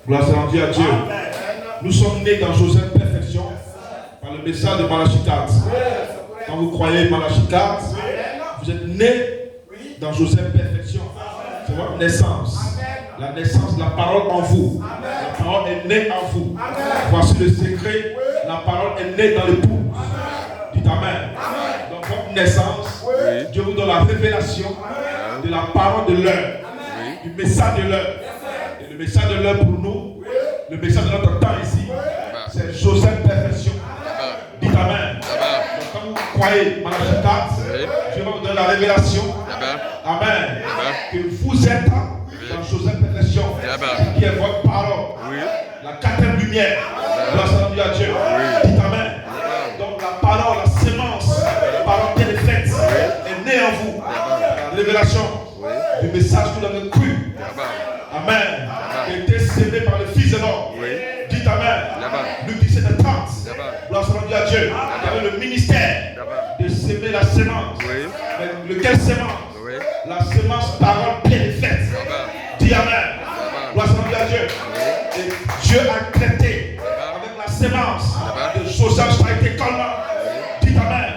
Gloire soit rendue à Dieu. Nous sommes nés dans Joseph Perfection par le message de Malachie 4. Quand vous croyez Malachie 4, vous êtes nés dans Joseph Perfection. C'est votre naissance. La naissance de la parole en vous. La parole est née en vous. Voici le secret. La parole est née dans l'époux. Dites Amen. Donc votre naissance, Dieu vous donne la révélation de la parole de l'heure. Du message de l'heure. Et le message de l'heure pour nous, le message de notre temps ici, c'est Joseph Perfection. Dites Amen. Donc quand vous croyez Malachie 4, Dieu va vous donner la révélation. Amen. Que vous êtes dans Joseph Perfection, qui est votre parole. La quatrième lumière. Gloire soit rendue à Dieu. Dites Amen. Donc la parole, la sémence, la parole qui est faite, est née en vous. La révélation du message que vous avez cru. Amen. Qui a été sémé par le Fils de l'homme. Dites Amen. Luc 17 30. Gloire soit rendue à Dieu. Il y avait le ministère de sémer la sémence. Mais lequel sémence? La sémence parole pleine et faite. Dis Amen. Gloire soit rendue à Dieu. Et Dieu a traité avec la sémence de Joseph Charité Colman. Dis Amen.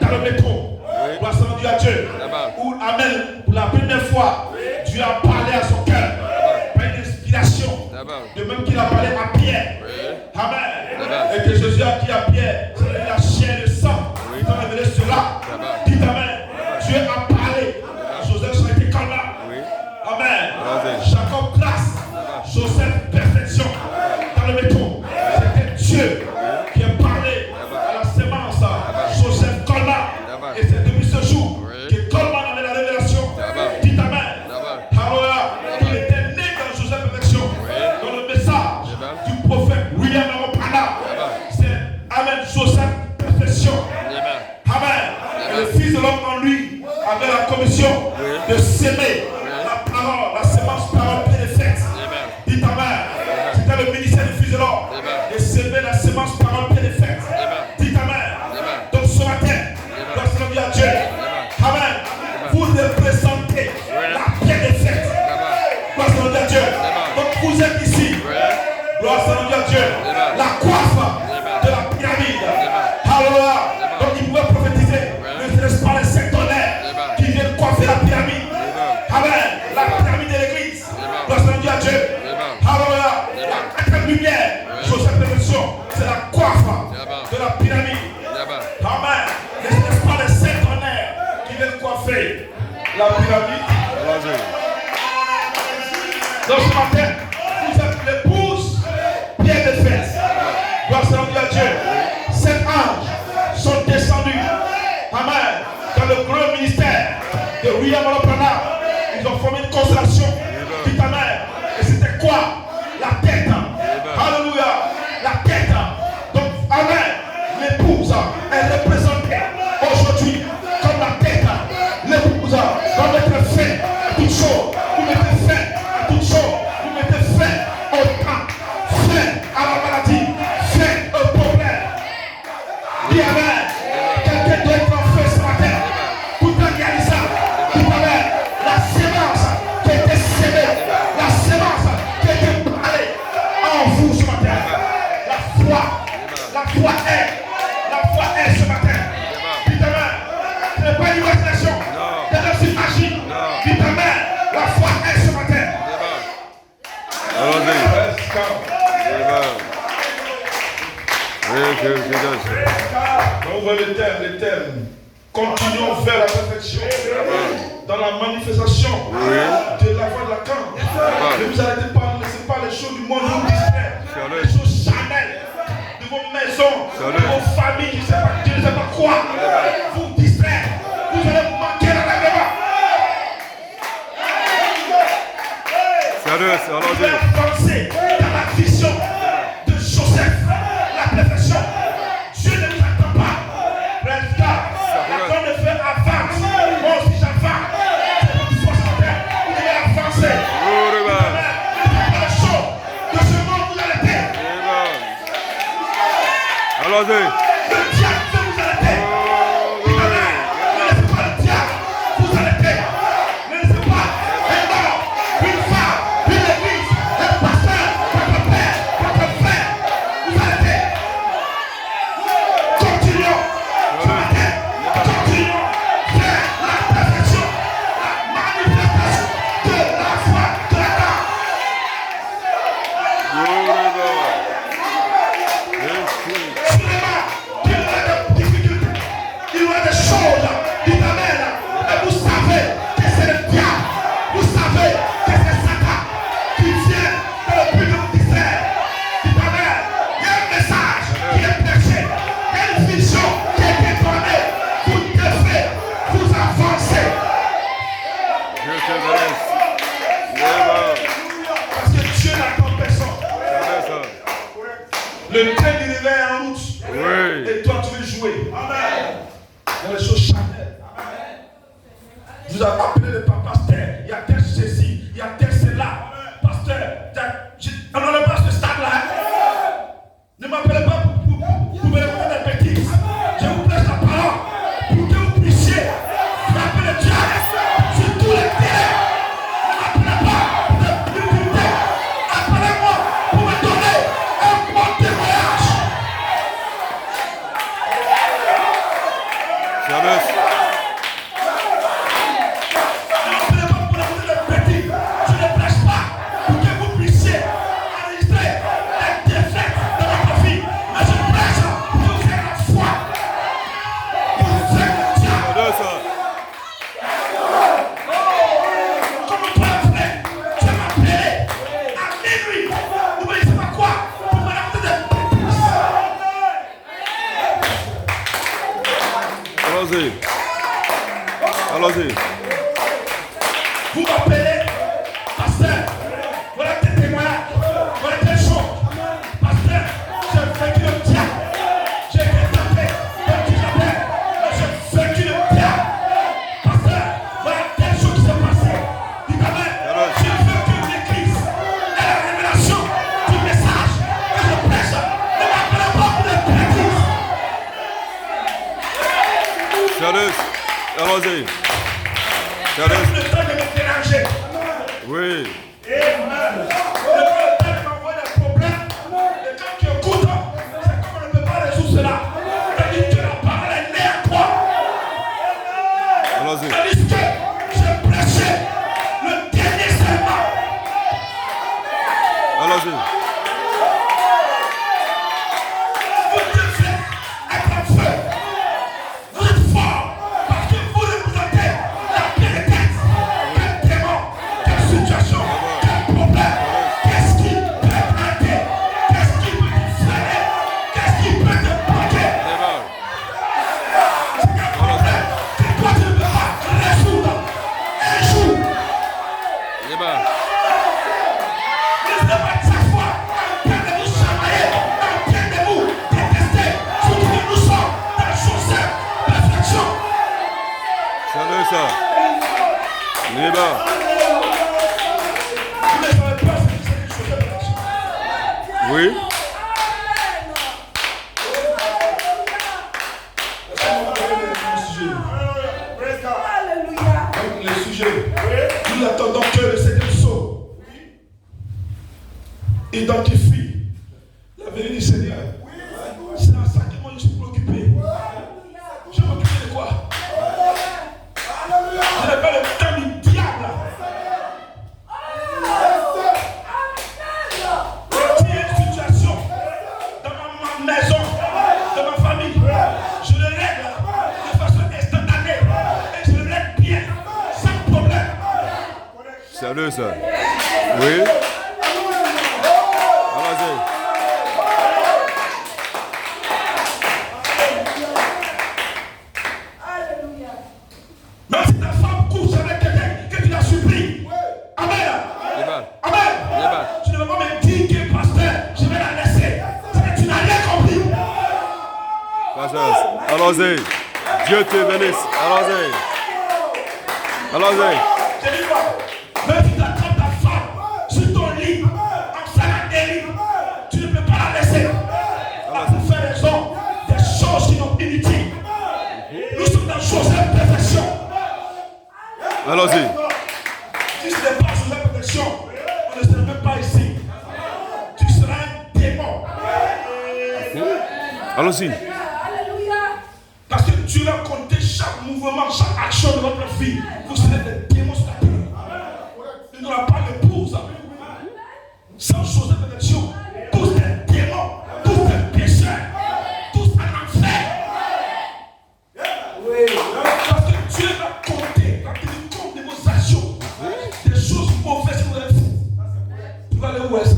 Dans le métro. Gloire soit rendue à Dieu. Où Amen, pour la première fois, Dieu a parlé à son cœur. Par une inspiration. De même qu'il a parlé à Pierre. Amen. Et que Jésus a dit à Pierre, c'est la chair et le sang qui t'ont révélé cela. Dis Amen. Dieu a parlé à Joseph Charité Colman. Amen. Jacob grâce. Joseph perfection. Dans le métro. C'était Dieu qui a parlé à la sémence. Joseph Colman. Et c'est depuis ce jour que Colman avait la révélation. Dis Amen. Alléluia. Il était né dans Joseph perfection. Dans le message du prophète William Aropana. C'est Amen. Joseph perfection. Amen. Et le Fils de l'homme en lui avait la commission de s'aimer la parole, la sémence parole pleine et faite. Dites Amen. C'était le ministère du Fils de l'homme de s'aimer la sémence parole pleine et faite. Dites Amen. Donc ce matin, gloire soit rendue à Dieu. Amen. Vous représentez la pleine et faite. Gloire soit rendue à Dieu. Donc vous êtes ici. Gloire soit rendue à Dieu. La coiffe de la pyramide. Alléluia. Donc il pouvait prophétiser. Ne laisse pas les sectonnaires qui viennent coiffer la pyramide. Amen. La pyramide de l'église. Gloire soit rendue à Dieu. Alléluia. La quatrième lumière. Joseph Perfection. C'est la coiffe de la pyramide. Amen. Ne laisse pas les sectonnaires qui viennent coiffer la pyramide. Donc ce matin, vous êtes l'épouse bien défaite. Gloire soit rendue à Dieu. Sept anges sont descendus. Amen. Dans le grand ministère de William Aropana. Ils ont formé une constellation. Dites Amen. Et c'était quoi? La tête. Alléluia. La tête. Donc Amen. L'épouse est représentée aujourd'hui comme la tête. L'épouse doit mettre fin à toute chose. Vous mettez fin à toute chose. Vous mettez fin au temps. Fin à la maladie. Fin au problème. Dis Amen. Quelqu'un doit être en feu ce matin. Pour regarder ça. Dis Amen. La sémence qui a été sémée. La sémence qui a été parlée en vous ce matin. La foi. La foi est ce matin. Dis Amen. Ce n'est pas une imagination. C'est une magie. Dis Amen. La foi est ce matin. On voit les thèmes. Continuons vers la perfection. Dans la manifestation de la voix de la camp. Ne vous arrêtez pas, ne laissez pas les choses du monde vous distraire. Les choses charnelles de vos maisons, de vos familles, je ne sais pas quoi, vous distraire. Vous allez manquer la règlement. Vous allez avancer dans la vision de Joseph, la perfection. Dieu ne vous attend pas. Président, la donne de faire avance. Moi aussi j'avance. C'est votre force en terre. Vous devez avancer. Vous ne faites pas les choses de ce monde, vous arrêtez. Allons-y. Le diable veut vous arrêter. Ne laissez pas le diable vous arrêter. Ne laissez pas un homme, une femme, une église, un pasteur, Le train du réveil est en route. Oui. Et toi, tu veux jouer. Amen. Dans les choses charnelles. Vous avez appelé le papa pasteur. Il y a tel ceci, il y a tel cela. Pasteur, on n'en est pas à ce stade-là. Ne m'appelez pas pour me répondre des bêtises. Je vous prêche la parole pour que vous puissiez frapper le diable sur tous les terrains. Ne m'appelez pas pour l'humilité. Appelez-moi pour me donner un bon témoignage. Service. Allons-y. Vous m'appelez, pasteur, voilà tes témoignages, voilà tes choses. Pasteur, j'ai vaincu le diable. J'ai été tapé, comme tu l'appelles, mais j'ai vaincu le diable. Pasteur, voilà telle chose qui s'est passée. Dites amen. J'ai vaincu l'église et la révélation du message que je prêche. Ne m'appelez pas pour les bêtises. Sérieux. Allons-y. Le temps de me déranger. Oui. Amen. Le temps de m'envoyer des problèmes. Et quand tu écoutes, c'est comme on ne peut pas résoudre cela. C'est-à-dire que la parole est née à toi. Allons-y. C'est-à-dire que j'ai prêché le dernier serment. Allons-y. Vous devez être en feu. Vous êtes fort parce que vous représentez la vérité. Quel démon, quelle situation, quel problème, qu'est-ce qui peut t'arrêter, qu'est-ce qui peut te freiner, qu'est-ce qui peut te bloquer. C'est quel problème que toi tu ne peux pas résoudre un jour. Laissez-moi chaque fois en train de nous chamailler, en train de nous détester, surtout que nous sommes dans Joseph, perfection. Salut ça. Libre. Vous ne savez pas ce que c'est que Joseph, perfection. Oui. Les sujets. Nous attendons que le Seigneur sauve. Identifie la venue du Seigneur. C'est à ça que moi je suis préoccupé. Je m'occupe de quoi? Je n'ai pas le temps du diable. S'il y a une situation dans ma maison, dans ma famille, je le règle de façon instantanée. Et je le règle bien, sans problème. Sérieux ça. Oui. Allons-y. Même si ta femme couche avec quelqu'un que tu l'as surpris. Amen. Amen. Tu ne vas pas me dire que pasteur, je vais la laisser. C'est que tu n'as rien compris. Allons-y. Dieu te bénisse. Allons-y. Allons-y. Je dis quoi? Même si tu attrapes ta femme sur ton lit, en faisant la dérive, tu ne peux pas la laisser. Pour faire raison des choses qui sont inutiles. Nous sommes dans Joseph perfection. Allons-y. Si ce n'est pas Joseph perfection, on ne serait même pas ici. Tu seras un démon. Allons-y. Parce que Dieu a compté chaque mouvement, chaque action de notre vie. Vous serez des démons sur la terre. Il n'y aura pas d'épouse. Sans Joseph perfection, tous des démons, tous des pécheurs, tous en enfer. Parce que Dieu a compté, quand il compte de vos actions, des choses mauvaises que vous avez faites. Tu vas aller où avec ça?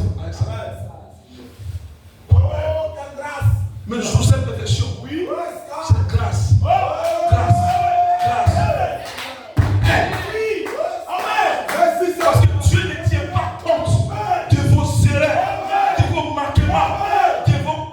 Mais Joseph perfection, oui, c'est grâce. Grâce. Parce que Dieu ne tient pas compte de vos erreurs, de vos manquements, de vos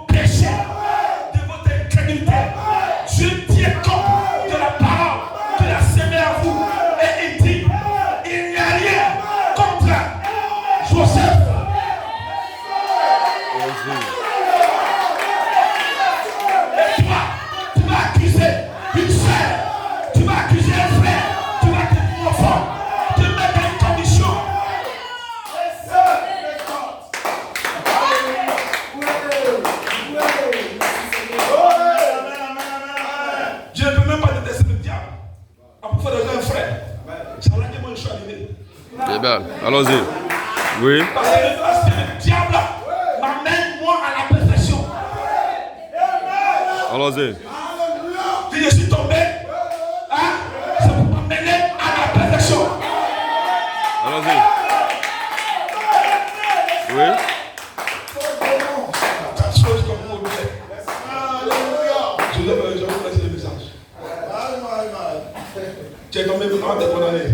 Amen. Allons-y. Oui. Parce que le diable m'amène moi à la perfection. Allons-y. Si je suis tombé, hein, c'est pour m'amener à la perfection. Allons-y. Oui. Chose comme vous le faites. Je vous laisse le message. Tu es tombé pour te condamner.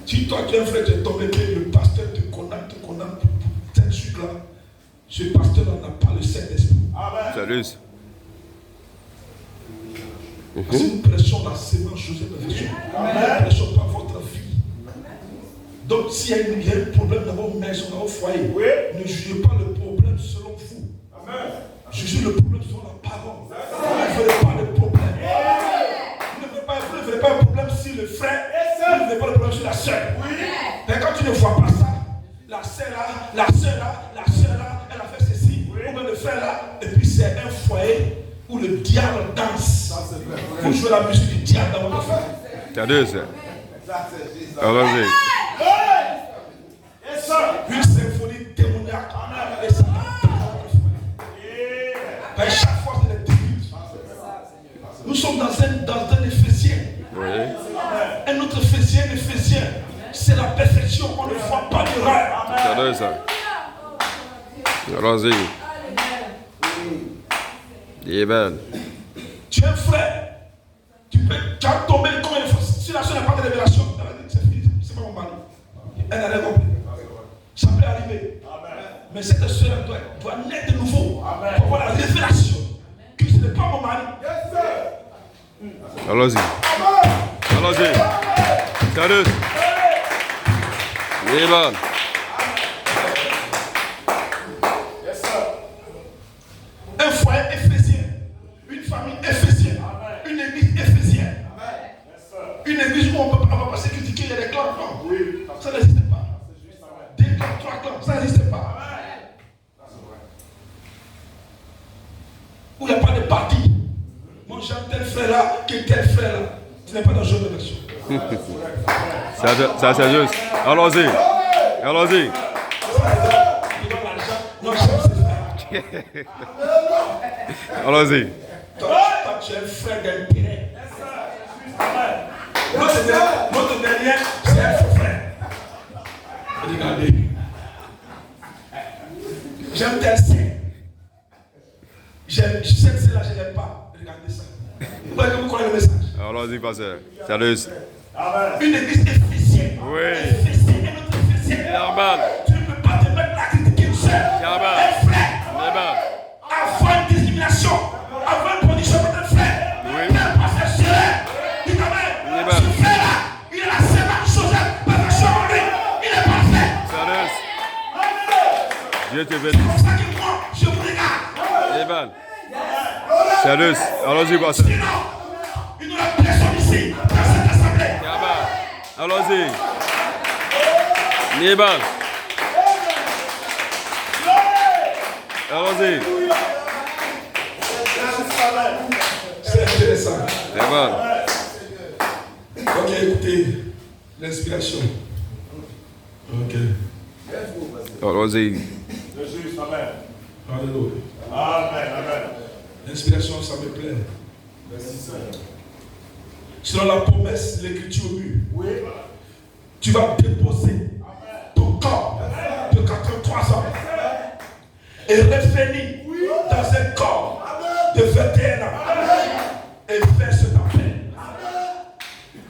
Si toi tu es un frère, tu es tombé, le pasteur te condamne pour tel truc-là. Ce pasteur-là n'a pas le Saint-Esprit. Salut. C'est une pression la sémence Joseph perfection. Une pression par votre vie. Donc s'il y a un problème dans votre maison, dans votre foyer, ne jugez pas le problème selon vous. Jugez le problème selon la parole. Ne faites pas le problème. Vous ne faites pas un problème sur le frère. Vous ne faites pas le problème sur la soeur. Mais quand tu ne vois pas ça, la soeur là, elle a fait ceci. Ou bien le frère là, et puis c'est un foyer où le diable danse. Vous jouez la musique du diable dans votre foyer. Salut, ça. Allons-y. Une symphonie démoniaque. Et ça danse dans votre foyer. Mais chaque fois, c'est des début. Nous sommes dans un Éphésien. Oui. Un autre Éphésien, c'est la perfection. On ne voit pas d'erreur. Salut, ça. Allons-y. Amen. Tu es un frère. Tu as tombé comme une fois. Si la soeur n'a pas de révélation, elle va dire c'est fini, c'est pas mon mari. Elle n'a rien compris. Ça peut arriver. Mais cette soeur doit naître de nouveau. Pour avoir la révélation que ce n'est pas mon mari. Allons-y. Allons-y. Salut. Amen. Un foyer éphésien, une famille éphésienne, une église éphésienne, une église où on ne va pas se critiquer, il y a des clans. Non, ça n'existe pas. 2 clans, 3 clans, ça n'existe pas. Où il n'y a pas de parti. Moi j'aime tel frère là, que tel frère là. Ce n'est pas dans le jeu de version. Ça c'est juste. Allons-y. Allons-y. Non, j'aime ces frères. Allons-y. Toi, tu es un frère d'intérêt. Notre dernier, c'est un faux frère. Regardez. J'aime tel sein. J'aime celle-là, je n'aime pas. Regardez ça. Vous voyez que vous connaissez le message. Allons-y, pasteur. Salut. Une église éphésienne. Oui. Éphésienne, un autre éphésienne. Amen. Tu ne peux pas te mettre là critiquer une soeur. Un frère. Amen. Avant une discrimination, avant une production de ton frère. Oui. Il n'a pas fait cela. Il quand même. Ce frère-là, il a la sémence Joseph perfection en lui. Il est parfait. Salut. Dieu te C'est bénisse. pour ça que moi, je vous regarde. Amen. Salut. Allons-y, pasteur. Sinon, il nous a personne ici, dans cette assemblée. Amen. Allons-y. Amen. Allons-y. C'est intéressant. Amen. Ok, écoutez, l'inspiration. Ok. Allons-y. Alléluia. L'inspiration, ça me plaît. Selon la promesse, l'écriture mue, tu vas déposer ton corps de 83 ans et revenir dans un corps de 21 ans et faire ce appel.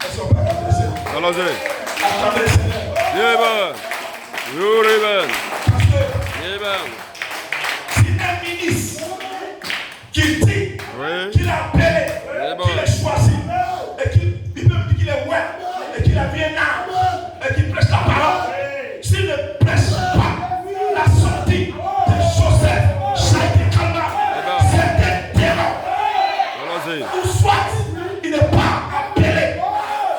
Est-ce qu'on peut attendre le Seigneur? Allons-y. Attendez le Seigneur. Amen. Amen. Parce que Amen. si un ministre qui dit Oui. qu'il a appelé, qu'il est choisi, et qu'il peut dire qu'il est ouais, et qu'il a bien là, et qu'il prêche la parole, s'il ne prêche pas la sortie de Joseph, Chaïté Kalma, c'est un démon. Allons-y. Ou soit il n'est pas appelé,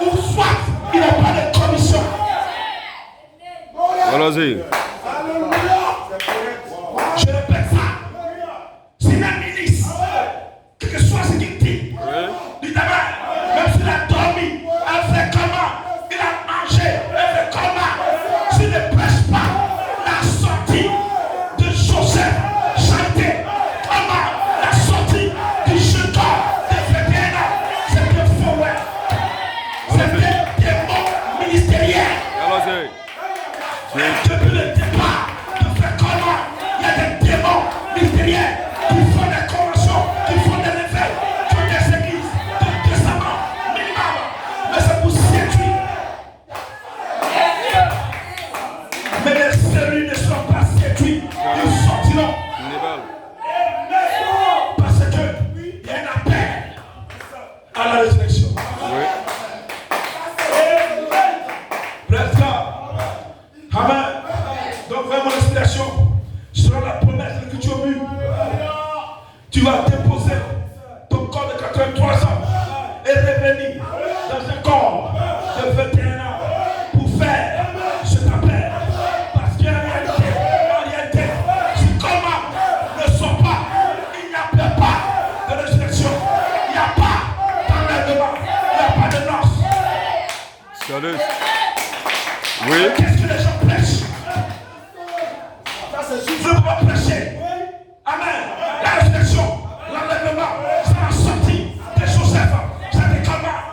ou soit il n'a pas de commission. Allons-y. Je répète ça. Si un ministre, quel que soit ce qu'il dit, dit d'abord, même s'il a dormi, elle fait comment? Il a mangé, elle fait comment? Salut. Oui. Qu'est-ce que les gens prêchent? Je ne peux pas prêcher. Amen. La résurrection, l'enlèvement, c'est la sortie de Joseph. C'est des combats.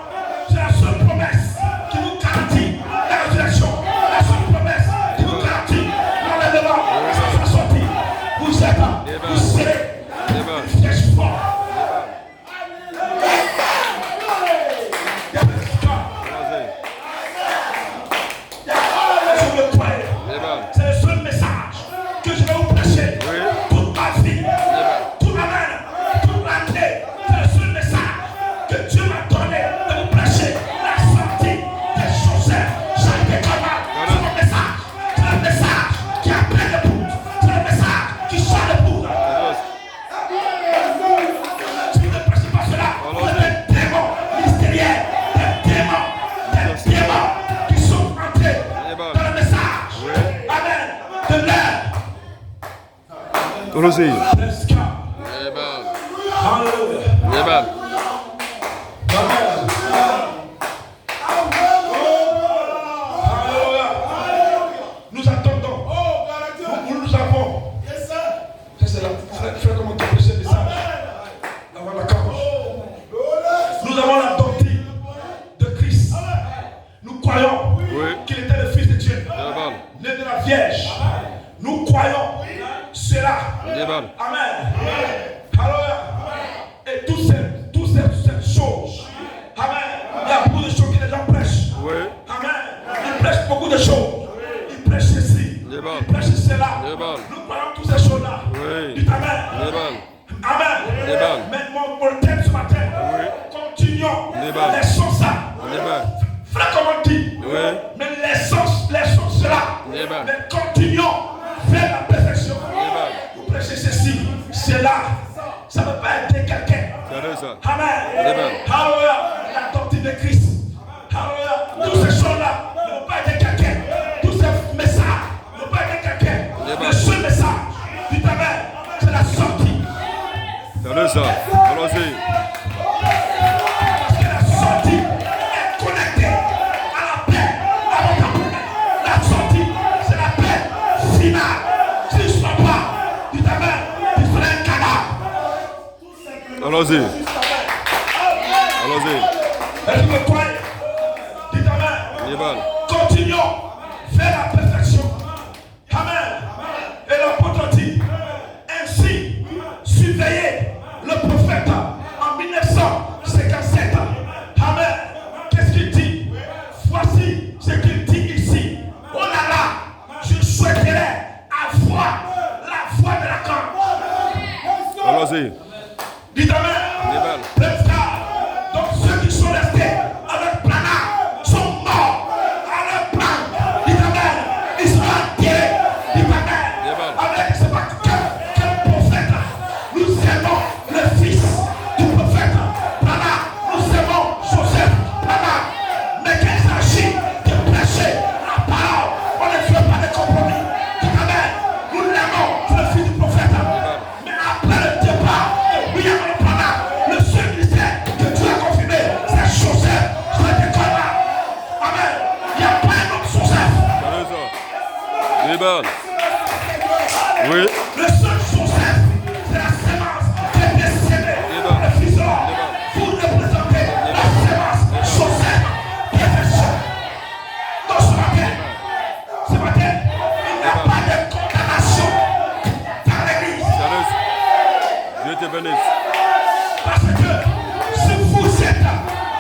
C'est la seule promesse qui nous garantit la résurrection. La seule promesse qui nous garantit l'enlèvement. C'est sa sortie. Vous serez une flèche forte. C'est le seul message que je vais vous prêcher toute ma vie, toute ma mère, toute l'année. C'est le seul message que Dieu m'a donné de vous prêcher. La sortie de Joseph. Chaque combat, c'est le message. C'est le message qui appelle le poudre. C'est le message qui sort le poudre. Si vous ne prêchez pas cela, vous êtes des démons mystérieux, des démons qui sont entrés dans le message. Amen. De l'air. Allons-y. Let's go. Amen. Hallelujah. Amen. Nous attendons. Nous avons. C'est la frère, comment tu appelles ce message avant la campagne. Nous avons la doctrine de Christ. Nous croyons qu'il était le Fils de Dieu, Amen. né de la Vierge. Nous croyons cela. Amen. Amen. Alléluia. Et toutes ces choses. Amen. Il y a beaucoup de choses que les gens prêchent. Oui. Amen. Ils prêchent beaucoup de choses. Ils prêchent ceci. Amen. Ils prêchent cela. Amen. Nous croyons toutes ces choses-là. Oui. Dites Amen. Amen. Amen. Amen. Mais mon thème ce matin. Continuons. Amen. Laissons ça. Amen. Frère, comme on dit. Oui. Mais laissons cela. Amen. Mais continuons vers la perfection. Amen. Vous prêchez ceci, cela. Ça ne peut pas aider quelqu'un. Salut ça. Amen. Amen. Alléluia. La doctrine de Christ. Alléluia. Toutes ces choses-là ne vont pas aider quelqu'un. Tous ces messages ne vont pas aider quelqu'un. Amen. Le seul message, dites Amen, c'est la sortie. Salut ça. Allons-y. Parce que la sortie est connectée à la paix, à votre amour. La sortie, c'est la paix finale. Si je ne sois pas, dites Amen, il serait un cadavre. Allons-y. Allons-y. Est-ce que vous croyez? Dites Amen. Amen. Continuons vers la perfection. Amen. Et l'apôtre dit, ainsi, surveillez le prophète en 1957. Amen. Qu'est-ce qu'il dit? Voici ce qu'il dit ici. Oh là là, je souhaiterais avoir la voix de la corde. Allons-y. Dites Amen. Amen. Let's go. Donc ceux qui sont restés à leur planard sont morts à leur plan. Dites Amen. Ils seront enterrés. Dites Amen. Amen. C'est pas quel prophète. Nous aimons le fils du prophète. Planard. Nous aimons Joseph. Planard. Mais quand il s'agit de prêcher la parole, on ne fait pas de compromis. Dites Amen. Nous l'aimons, c'est le fils du prophète. Mais après le départ de William Planard, le seul ministère que Dieu a confirmé, c'est Joseph. Je vais te dire. Amen. Il n'y a pas un autre Joseph. Salut ça. Amen. Oui. Le seul Joseph, c'est la sémence qui est décédée. Le fils de l'homme. Vous représentez la sémence Joseph. Perfection. Donc ce matin, il n'y a pas de condamnation dans l'église. Salut. Dieu te bénisse. Parce que si vous êtes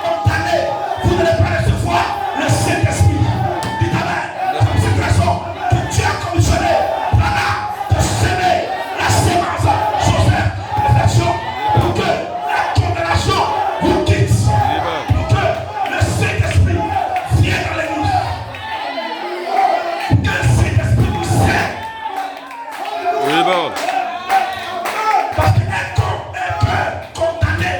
condamné, vous n'allez pas recevoir le Saint-Esprit. Dites Amen. C'est pour cette raison que Dieu a commissionné Planard de semer la sémence Joseph. Perfection. Pour que la condamnation vous quitte. Pour que le Saint-Esprit vienne dans l'église. Pour que le Saint-Esprit vous sert. Amen. Parce qu'un cœur condamné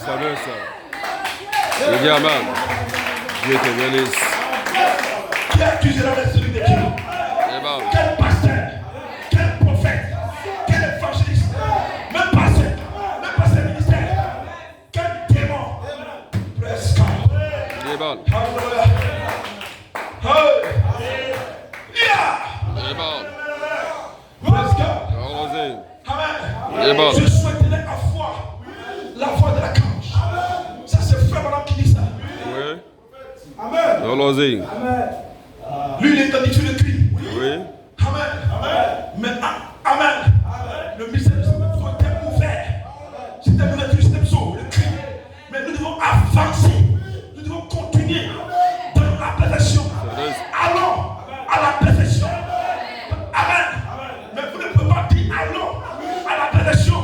Salut ça. Les gars, man. Dieu te bénisse. Qui accusera les celui de Dieu? Quel pasteur, quel prophète, quel évangéliste, même pas ce ministère, quel démon, presque. Hallelujah. Praise God. Amen. Je souhaiterais la foi de la cage. Ça c'est frère Madame qui dit ça. Oui. Amen. Allons-y. Lui il est habitué de crier. Oui. Amen. Mais amen. Le mystère de son était ouvert. C'était l'ouverture, c'était le cri. Mais nous devons avancer. Nous devons continuer dans la perfection. Allons à la perfection. Amen. Mais vous ne pouvez pas dire allons à la perfection.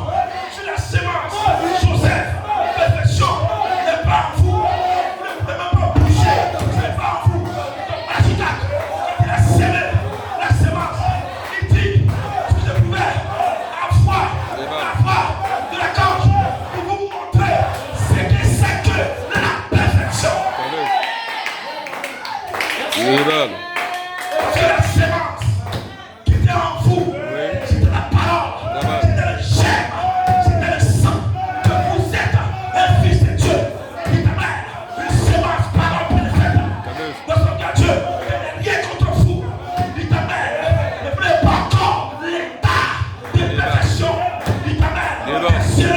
Sur la sémence, Joseph, perfection n'est pas en vous. Vous ne pouvez même pas bouger. Ce n'est pas en vous. Agitac, quand il a sémé la sémence, il dit si je pouvais avoir la foi de la cage pour vous montrer ce que c'est que la perfection. C'est la sémence qui était en vous. C'était la parole. C'était le germe. C'était le sang. Que vous êtes un fils de Dieu. Dites Amen. Une sémence, parole parfaite. Dans son cas, Dieu n'est rien contre vous. Dites Amen. Ne voulez pas encore l'état de perfection. Dites Amen. C'est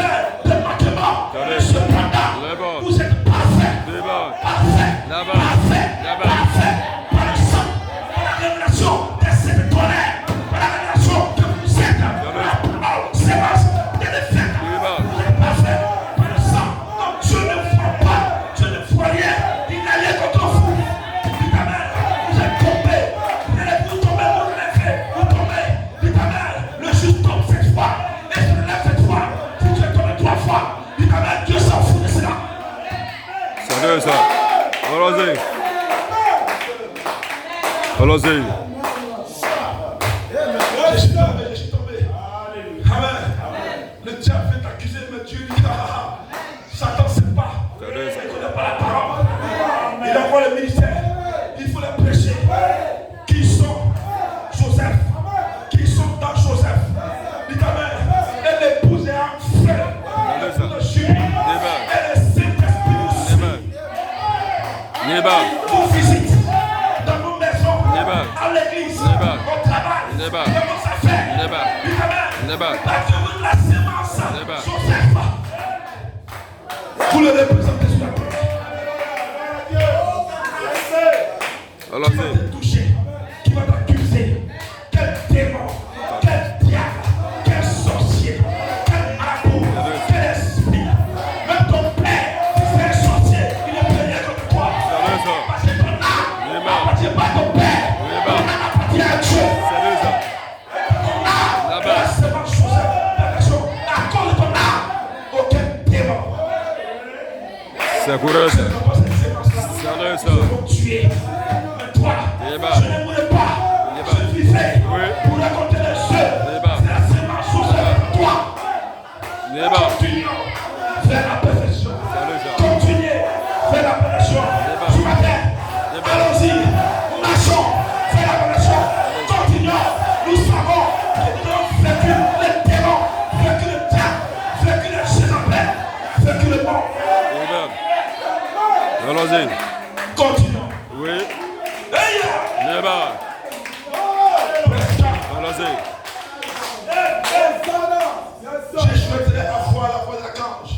le manquement. Cependant, vous êtes parfait. Parfait. Par le sang, par la révélation des sept tonnerres, par la révélation que vous êtes. C'est pas des défaites. Vous êtes parfait par le sang. Donc Dieu ne voit pas, Dieu ne voit rien. Il n'a rien contre vous. Dites Amen. Vous êtes tombés. Vous tombez, vous tombez. Dites Amen. Le juste tombe cette fois. Et se relève cette fois. Si tu es tombé 3 fois, dites Amen. Dieu s'en fout de cela. Salut ça. Allons-y. Allons-y. Je suis tombé. Amen. Le diable veut t'accuser, mais Dieu dit Satan ne sait pas. Il ne connaît pas la parole. Il envoie le ministère. Il faut les prêcher. Qui sont Joseph? Qui sont dans Joseph? Dites Amen. Et l'épouse est en frère de Julie. Et le Saint-Esprit nous suit. Vous visite dans nos maisons, à l'église, au travail, dans nos affaires. Battez-vous de la sémence, Joseph. Vous le représentez sur la terre. Qui va te toucher? Qui va t'accuser? Quel démon? Quel diable? Quel sorcier? Quel marabout? Quel esprit? Même ton père, c'est un sorcier. Il ne peut rien contre toi. Parce que ton âme n'appartient pas à ton père. Ton âme appartient à Dieu. Ton âme, la sémence Joseph, perfection. À cause de ton âme, aucun démon. C'est courageux. Salut ça. Ils vont tuer. Mais toi, je ne voulais pas. Je vivais pour raconter les jeux. C'est la sémence Joseph. Toi, continuons vers la perfection. Continuez vers la perfection. Du matin, allons-y. Marchons vers la perfection. Continuons. Nous savons que nous devons vaincre les démons, vaincre le diable, vaincre les Jézabel, vaincre le monde. Allons-y. Continuons. Oui. Hey! Allons-y. J'ai choisi avoir la foi de la cage.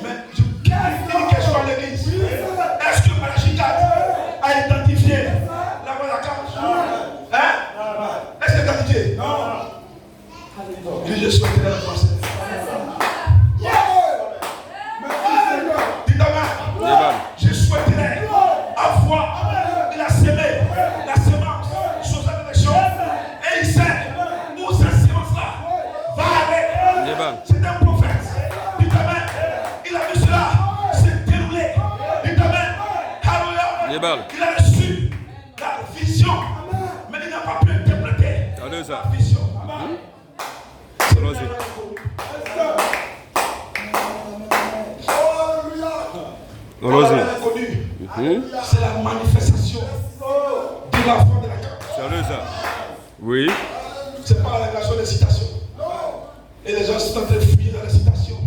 Mais je dis que je suis à l'église. Est-ce que Malachitat a identifié la foi de la cage? Hein? Est-ce qu'il a identifié? Non. Il dit je souhaiterais la foi. Dites Amen. Je souhaiterais avoir la sémence, chose à l'élection. Et il sait où cette sémence-là va aller. C'est un prophète. Dites Amen. Il a vu cela se dérouler. Dites Amen. Alléluia. Il a reçu la vision, mais il n'a pas pu interpréter la vision. Allons-y. C'est la manifestation de l'enfant de la carte. Sérieux ça? Oui. C'est pas la révélation des citations. Et les gens sont en train de fuir dans les citations.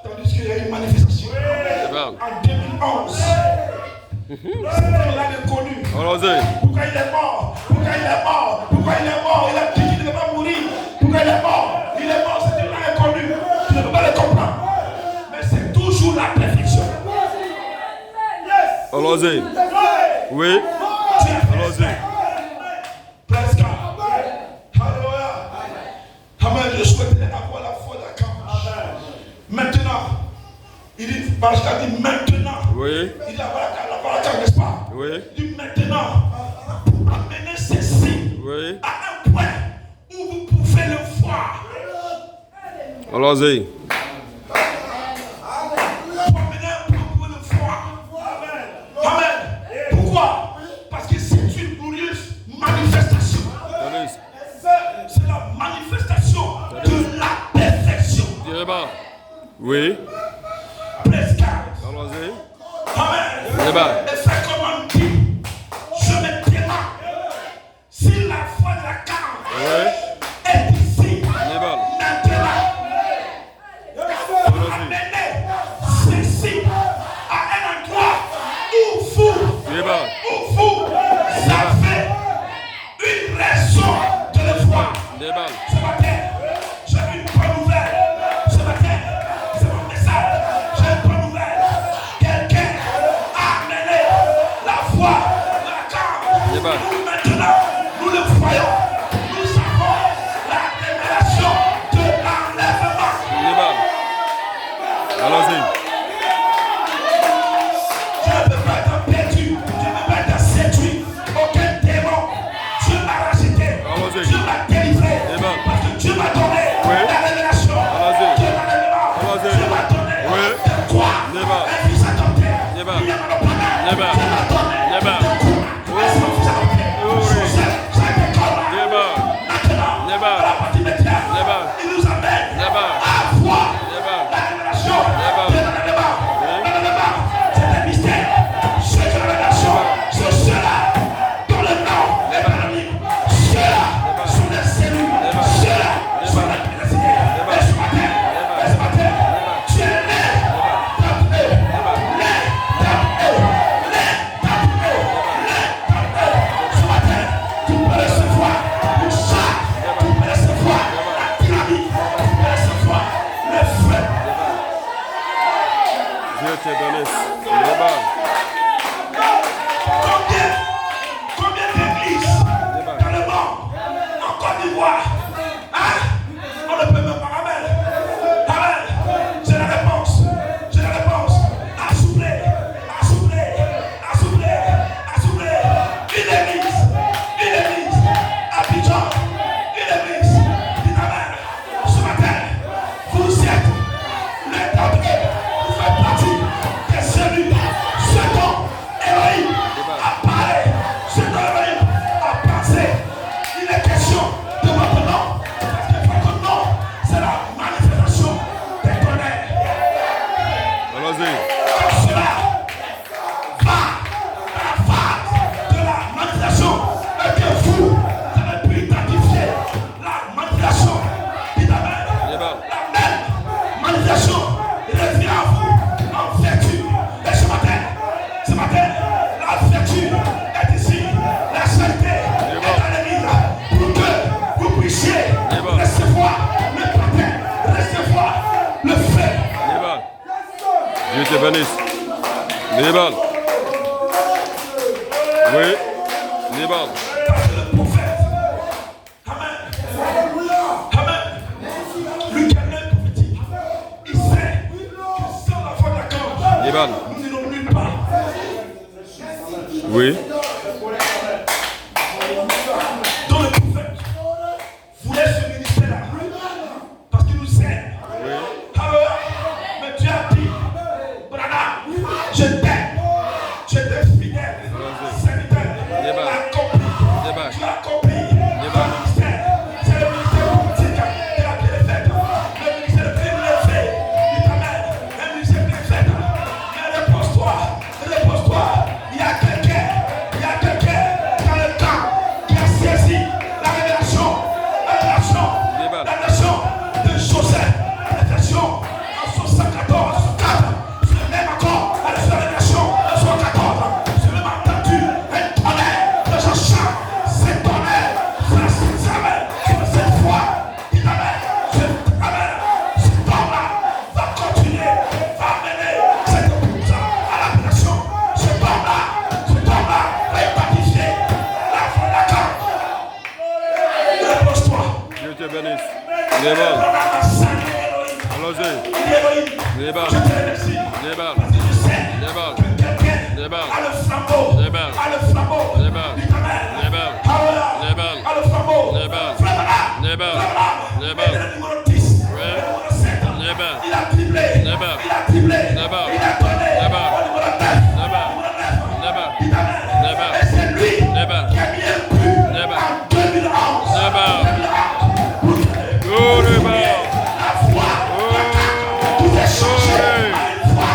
Tandis qu'il y a une manifestation. En 2011. Cet homme-là est connu. Pourquoi il est mort? Pourquoi il est mort? Pourquoi il est mort? Il a dit qu'il ne devait pas mourir. Pourquoi il est mort? Il est mort, cet homme-là est connu. Tu ne peux pas le comprendre. Mais c'est toujours la perfection. Allons-y. Oui. Allons-y. Presque. Alléluia. Amen. Je souhaiterais avoir la foi d'Akam. Maintenant. Il dit, parce qu'il a dit maintenant. Oui. Il dit la baraka, n'est-ce pas? Oui. Il dit maintenant. Pour amener ceci à un point où vous pouvez le voir. Allons-y. Pourquoi? Parce que c'est une glorieuse manifestation. C'est la manifestation de la perfection. Oui. Presque. Allons-y. Amen. Et c'est comme on dit. Je me demande si la foi de la carne est ici. Maintenant. Pour amener ceci à un endroit où vous, ça fait une raison de le voir. Ce matin, j'ai une bonne nouvelle. Ce matin, c'est mon message. J'ai une bonne nouvelle. Quelqu'un a amené la foi de la carne. Nous maintenant, nous le voyons. Nous savons la révélation de l'enlèvement. Allons-y. Je ne peux pas être perdu. Je ne peux pas être séduit. Aucun démon. Dieu m'a racheté. Dieu m'a délivré. Parce que Dieu m'a donné la révélation. Dieu m'a donné de quoi un fils adopté. Il y a Dieu m'a donné de quoi un fils adopté. Ça a été comme maintenant, à la partie médiane, il nous amène à voir la révélation de l'enlèvement. L'enlèvement, c'est un mystère. C'est une révélation. C'est ceux-là dont le nom est parmi. Ceux-là sont les cellules. Ceux-là sont les prédestinés. Et ce matin, tu es né dans eux. Ce matin, tu peux recevoir le chat. Tu peux recevoir la dynamique. Tu peux recevoir le feu. Dieu te bénisse. Combien d'églises dans le monde, en Côte d'Ivoire, on ne peut même pas. Amen. J'ai la réponse. Assoupler. Une église. Abidjan. Une église. Amen. Ce matin, vous êtes les tabliers. Vous faites partie des cellules. Ce dont Elohim a parlé. Ce dont Elohim a pensé. Il est question de votre nom. Parce que votre nom, c'est la manifestation des tonnerres. Allons-y. Comme cela va dans la phase de la manifestation et que vous avez pu identifier la manifestation d'Israël. La même manifestation revient à vous en vertu. Et ce matin, la vertu est ici. La sainteté est dans l'église pour que vous puissiez recevoir le baptême, recevoir le feu. Dieu te bénisse. Liban. Oui. Liban. Parce que le prophète, amen, lui qui a l'œil prophétique, il sait que sans la foi de la cause, Liban. nous n'irons nulle part. Oui. Donc le prophète voulait ce ministère-là parce qu'il nous aime. Alors, mais Dieu a dit, Branham, je t'aime, je t'ai fidèle, serviteur, accompli. Tu as accompli le ministère. C'est le ministère politique de la pied de fête. Le ministère de pied de fête. Il t'amène un ministère de fête. Mais repose-toi. Nebal. Allons-y. Nebal. Je te remercie. Nebal. Parce que je sais Nebal. que quelqu'un Nebal. a le flambeau. Nebal. A le flambeau. Nebal. Du tonnerre. Nebal. Alléluia. Nebal. A le flambeau. Nebal. Flamme-la. Nebal. Flamme-la. Nebal. Et le numéro 10. Ouais. Le numéro 7. Nebal. Il a triplé. Nebal. Il a triplé. Nebal. Il a donné. Nebal. Au numéro 9. Nebal. Numéro 9. Nebal. Du tonnerre. Nebal. Et c'est lui Nebal. qui a mis un but Nebal. en 2011. Nebal. 2011. Oh, Nebal. La foi. Tout est changé à une fois.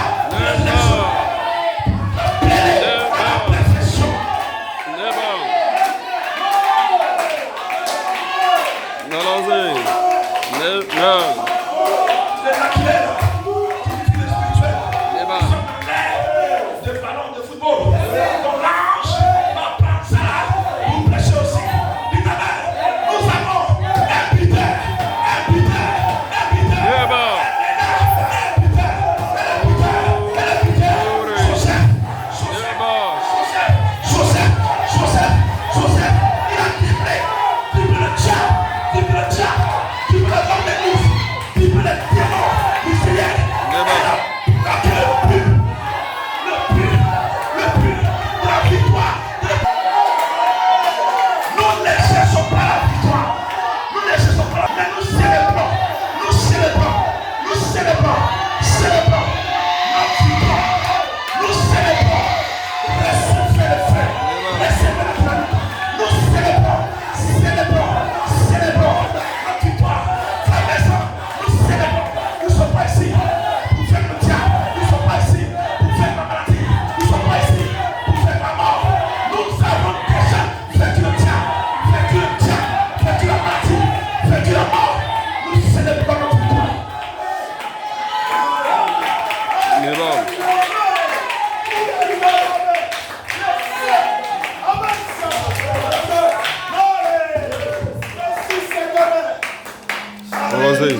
Allons-y.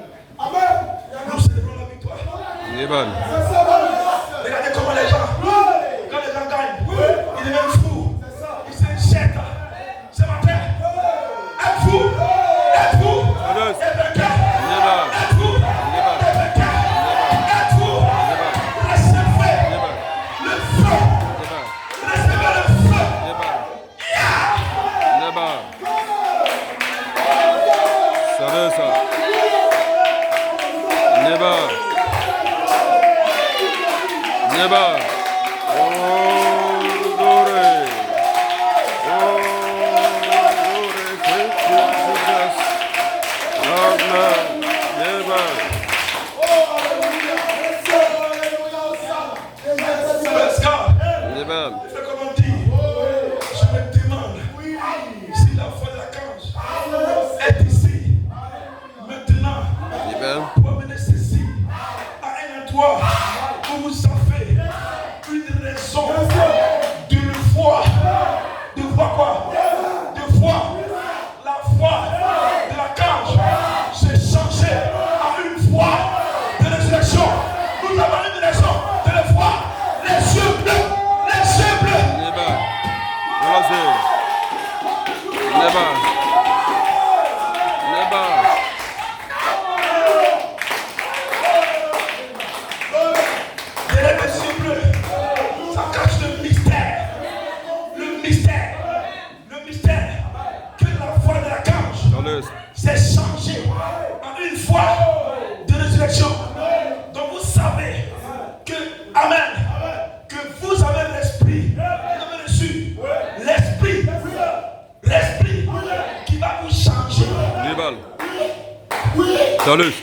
Nous célébrons la victoire. Nebal. Regardez comment les gens, quand les gens gagnent, ils deviennent fous. Ils se jettent. Ce matin, êtes-vous Allons. vainqueurs? Nebal. Êtes-vous Nebal. vainqueurs? Êtes-vous recevez le feu? Nebal. Recevez le feu. Nebal. Nebal. Ça veut ça. Nebal. Nebal. Oh, glory. Oh, glory. Thank you, Jesus. Amen. Nebal. Pascal, Nebal. c'est comme on dit. Je me demande si la foi de l'archange est ici, maintenant, Nebal. pour amener ceci à un endroit où vous avez une raison de le voir. De voir quoi? De voir la foi de l'archange s'est changée à une foi de résurrection. Nous avons une raison de le voir. Les yeux bleus, les yeux bleus. Nebal. Allons-y. Nebal. Nebal. Derrière les yeux bleus, ça cache le mystère. Le mystère. Le mystère que la foi de l'archange Allons. s'est changée en une foi de résurrection. Donc vous savez que, Amen, que vous avez l'esprit, vous avez reçu l'esprit qui va vous changer. Nebal. Salut.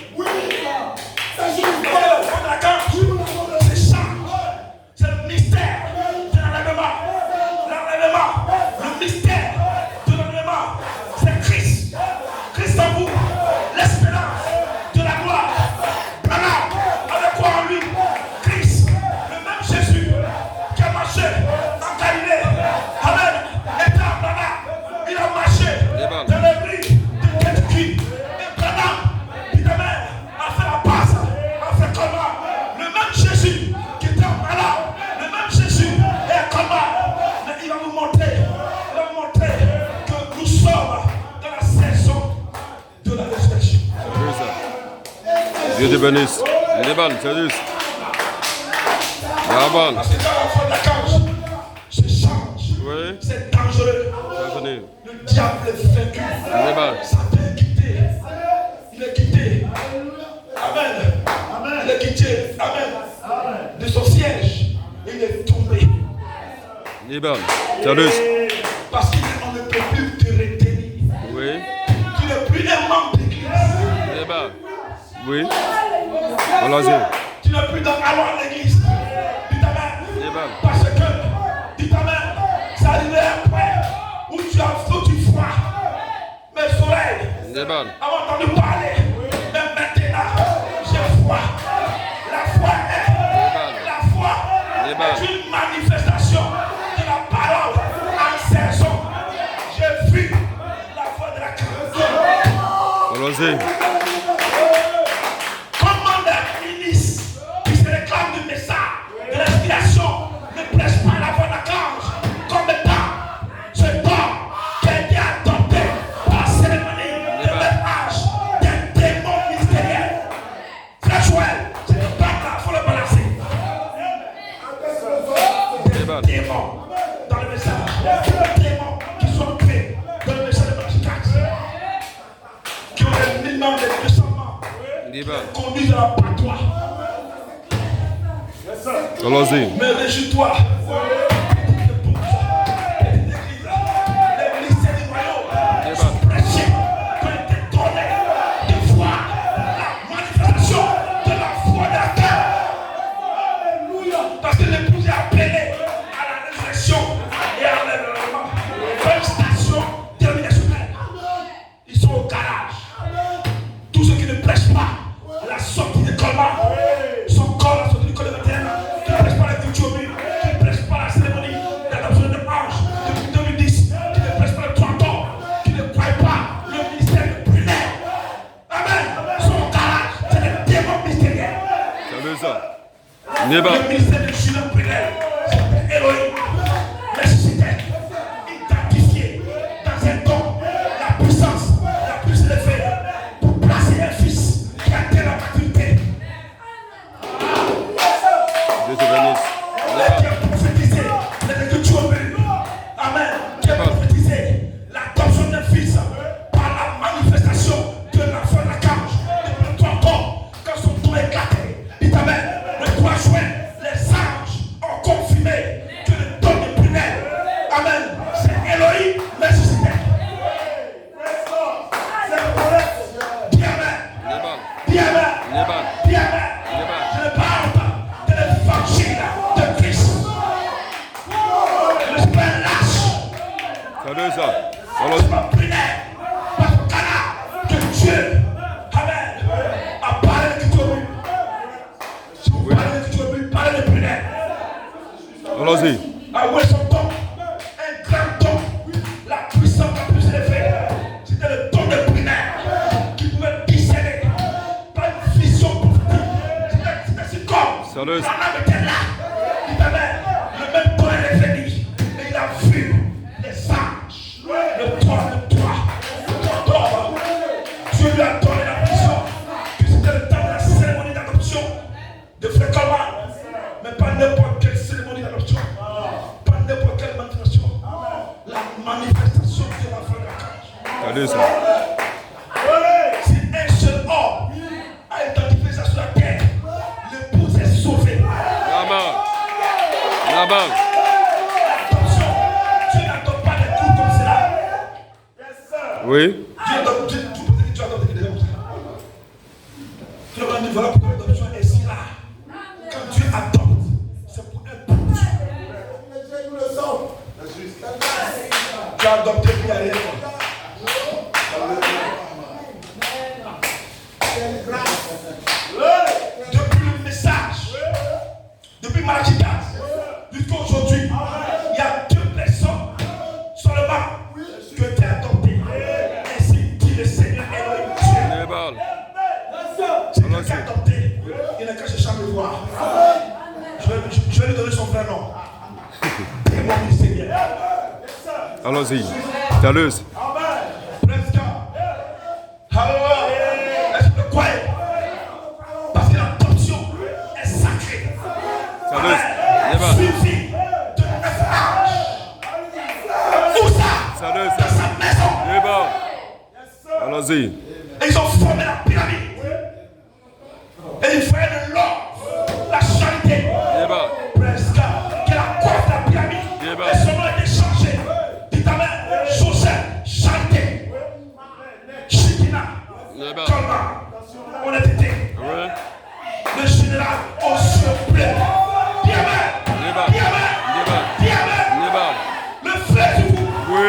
C'est le mystère de l'enlèvement. Le mystère de l'enlèvement, c'est Christ. Christ en vous, l'espérance de la gloire. Branham, avec quoi en lui? Christ, le même Jésus qui a marché en Galilée. Amen. Étant Branham, il a marché dans les rues de Kentucky. Et Branham, il amen. Dieu te bénisse. Il est bon, c'est juste. Amen. Parce que quand la foi de la cage se change, Oui. c'est dangereux. Bienvenue. Le diable est vaincu. Il est bon. Satan est quitté. Il est quitté. Amen. Il est quitté. Amen. De son siège, il est tombé. Il est bon. C'est juste. Parce qu'on ne peut plus te retenir. Oui. Tu n'es plus un membre d'église. Il est bon. Oui. Allons-y. Tu n'es plus dans alors l'église. Dis ta main. Il est bon. Parce que, dis ta main, ça arrive à un point où tu as foutu froid. Mes oreilles, Il est bon. avant entendu parler, même maintenant, j'ai froid. La foi est une manifestation de la parole en saison. J'ai vu la foi de la carte. Allons-y. Comment des ministres qui se réclament du message de l'inspiration ne prêchent pas la voix de la cage comme étant ce don qui a été adopté par la cérémonie de même âge d'un démon mystérieux. Frère Joël, c'est le peuple, il faut le balancer. Des démons dans le message, des démons qui sont créés dans le message de Malachi 4, qui ont les 1000 membres, les 200 membres. Conduisent à la patois. Allons-y. Mais réjouis-toi. Les ministères du royaume sont prêchés pour être donnés de voir la manifestation de la foi de la terre. Parce que l'épouse est appelée à la résurrection et à l'enlèvement. Félicitations, termination. Ils sont au garage. Tous ceux qui ne prêchent pas la sortie de Colmar, son corps, la sortie du col de terre, qui ne prêchent pas la culture, qui ne prêchent pas la cérémonie d'adoption de ange depuis 2010, qui ne prêchent pas le 30 ans, qui ne croient pas le ministère de Brunel. Amen. Son garage, c'est le démon mystérieux. Salut ça. Il est bon. Le ministère de Julien Brunel, c'est Elohim, ressuscité, identifié dans un don, la puissance la plus élevée pour placer un fils qui a atteint la maturité. Dieu te bénisse. Qui a prophétisé les Écritures bénies. Amen. Qui a prophétisé l'adoption d'un fils par la manifestation de la foi de la cage. Depuis le 3 ans, quand son tour est éclaté, dit Amen. Le 3 juin, les anges ont confirmé que le don de Brunel, Amen, c'est Elohim ressuscité. Dis Amen. Il est bon. Dis Amen. Il est bon. Dis Amen. Il est bon. Je parle de l'évangile de Christ. Le Père lâche. Salut ça. Je Allons-y. me prenais parce que Dieu, Amen, a parlé de Dieu. Si vous parlez de Dieu, parlez de Brunel. Allons-y. Ah ouais, son don, un grand don, la puissance la plus élevée. C'était le don de Brunel qui pouvait discerner par une vision prophétique. C'était si comme Salut. son âme était là. Il avait le même don est revenu et il a vu les anges, le toit, d'or. Dieu lui a donné la vision que c'était le temps de la cérémonie d'adoption de Frère Colmar. Mais pas n'importe quelle cérémonie d'adoption, pas n'importe quelle manifestation. La manifestation de la foi de la cage. Salut ça. Si un seul homme a identifié ça sur la terre, l'épouse est sauvée. Amen. Amen. Attention, Dieu n'adopte pas les coups comme cela. Oui. Dieu adopte, Dieu adopte des gens comme ça. Tu vas me dire, voilà pourquoi l'adoption est si rare. Quand Dieu adopte, c'est pour un but. Tu as adopté pour y aller. Depuis le message, depuis Malachi 4 jusqu'à aujourd'hui, il y a 2 personnes seulement qui ont été adoptées. Ainsi dit le Seigneur Elohim Dieu. Il est bon. C'est quelqu'un qui est adopté. Il n'a qu'à chercher à me voir. Je vais lui donner son vrai nom. Démon mystérieux. Allons-y. Salut. Amen. Praise God. Hallelujah. Est-ce que vous croyez? suivi de 9 âges. Où ça? Dans sa maison. Allons-y. Et ils ont formé la pyramide. Et ils voyaient de l'or, la charité. Presque, qui est la coiffe de la pyramide. Et son nom a été changé. Dites amen. Joseph, charité. Chikina. Colma. Honnêteté. Le général au surplus. Dis amen. Dis amen. Dis amen. Le frère du vous. Oui.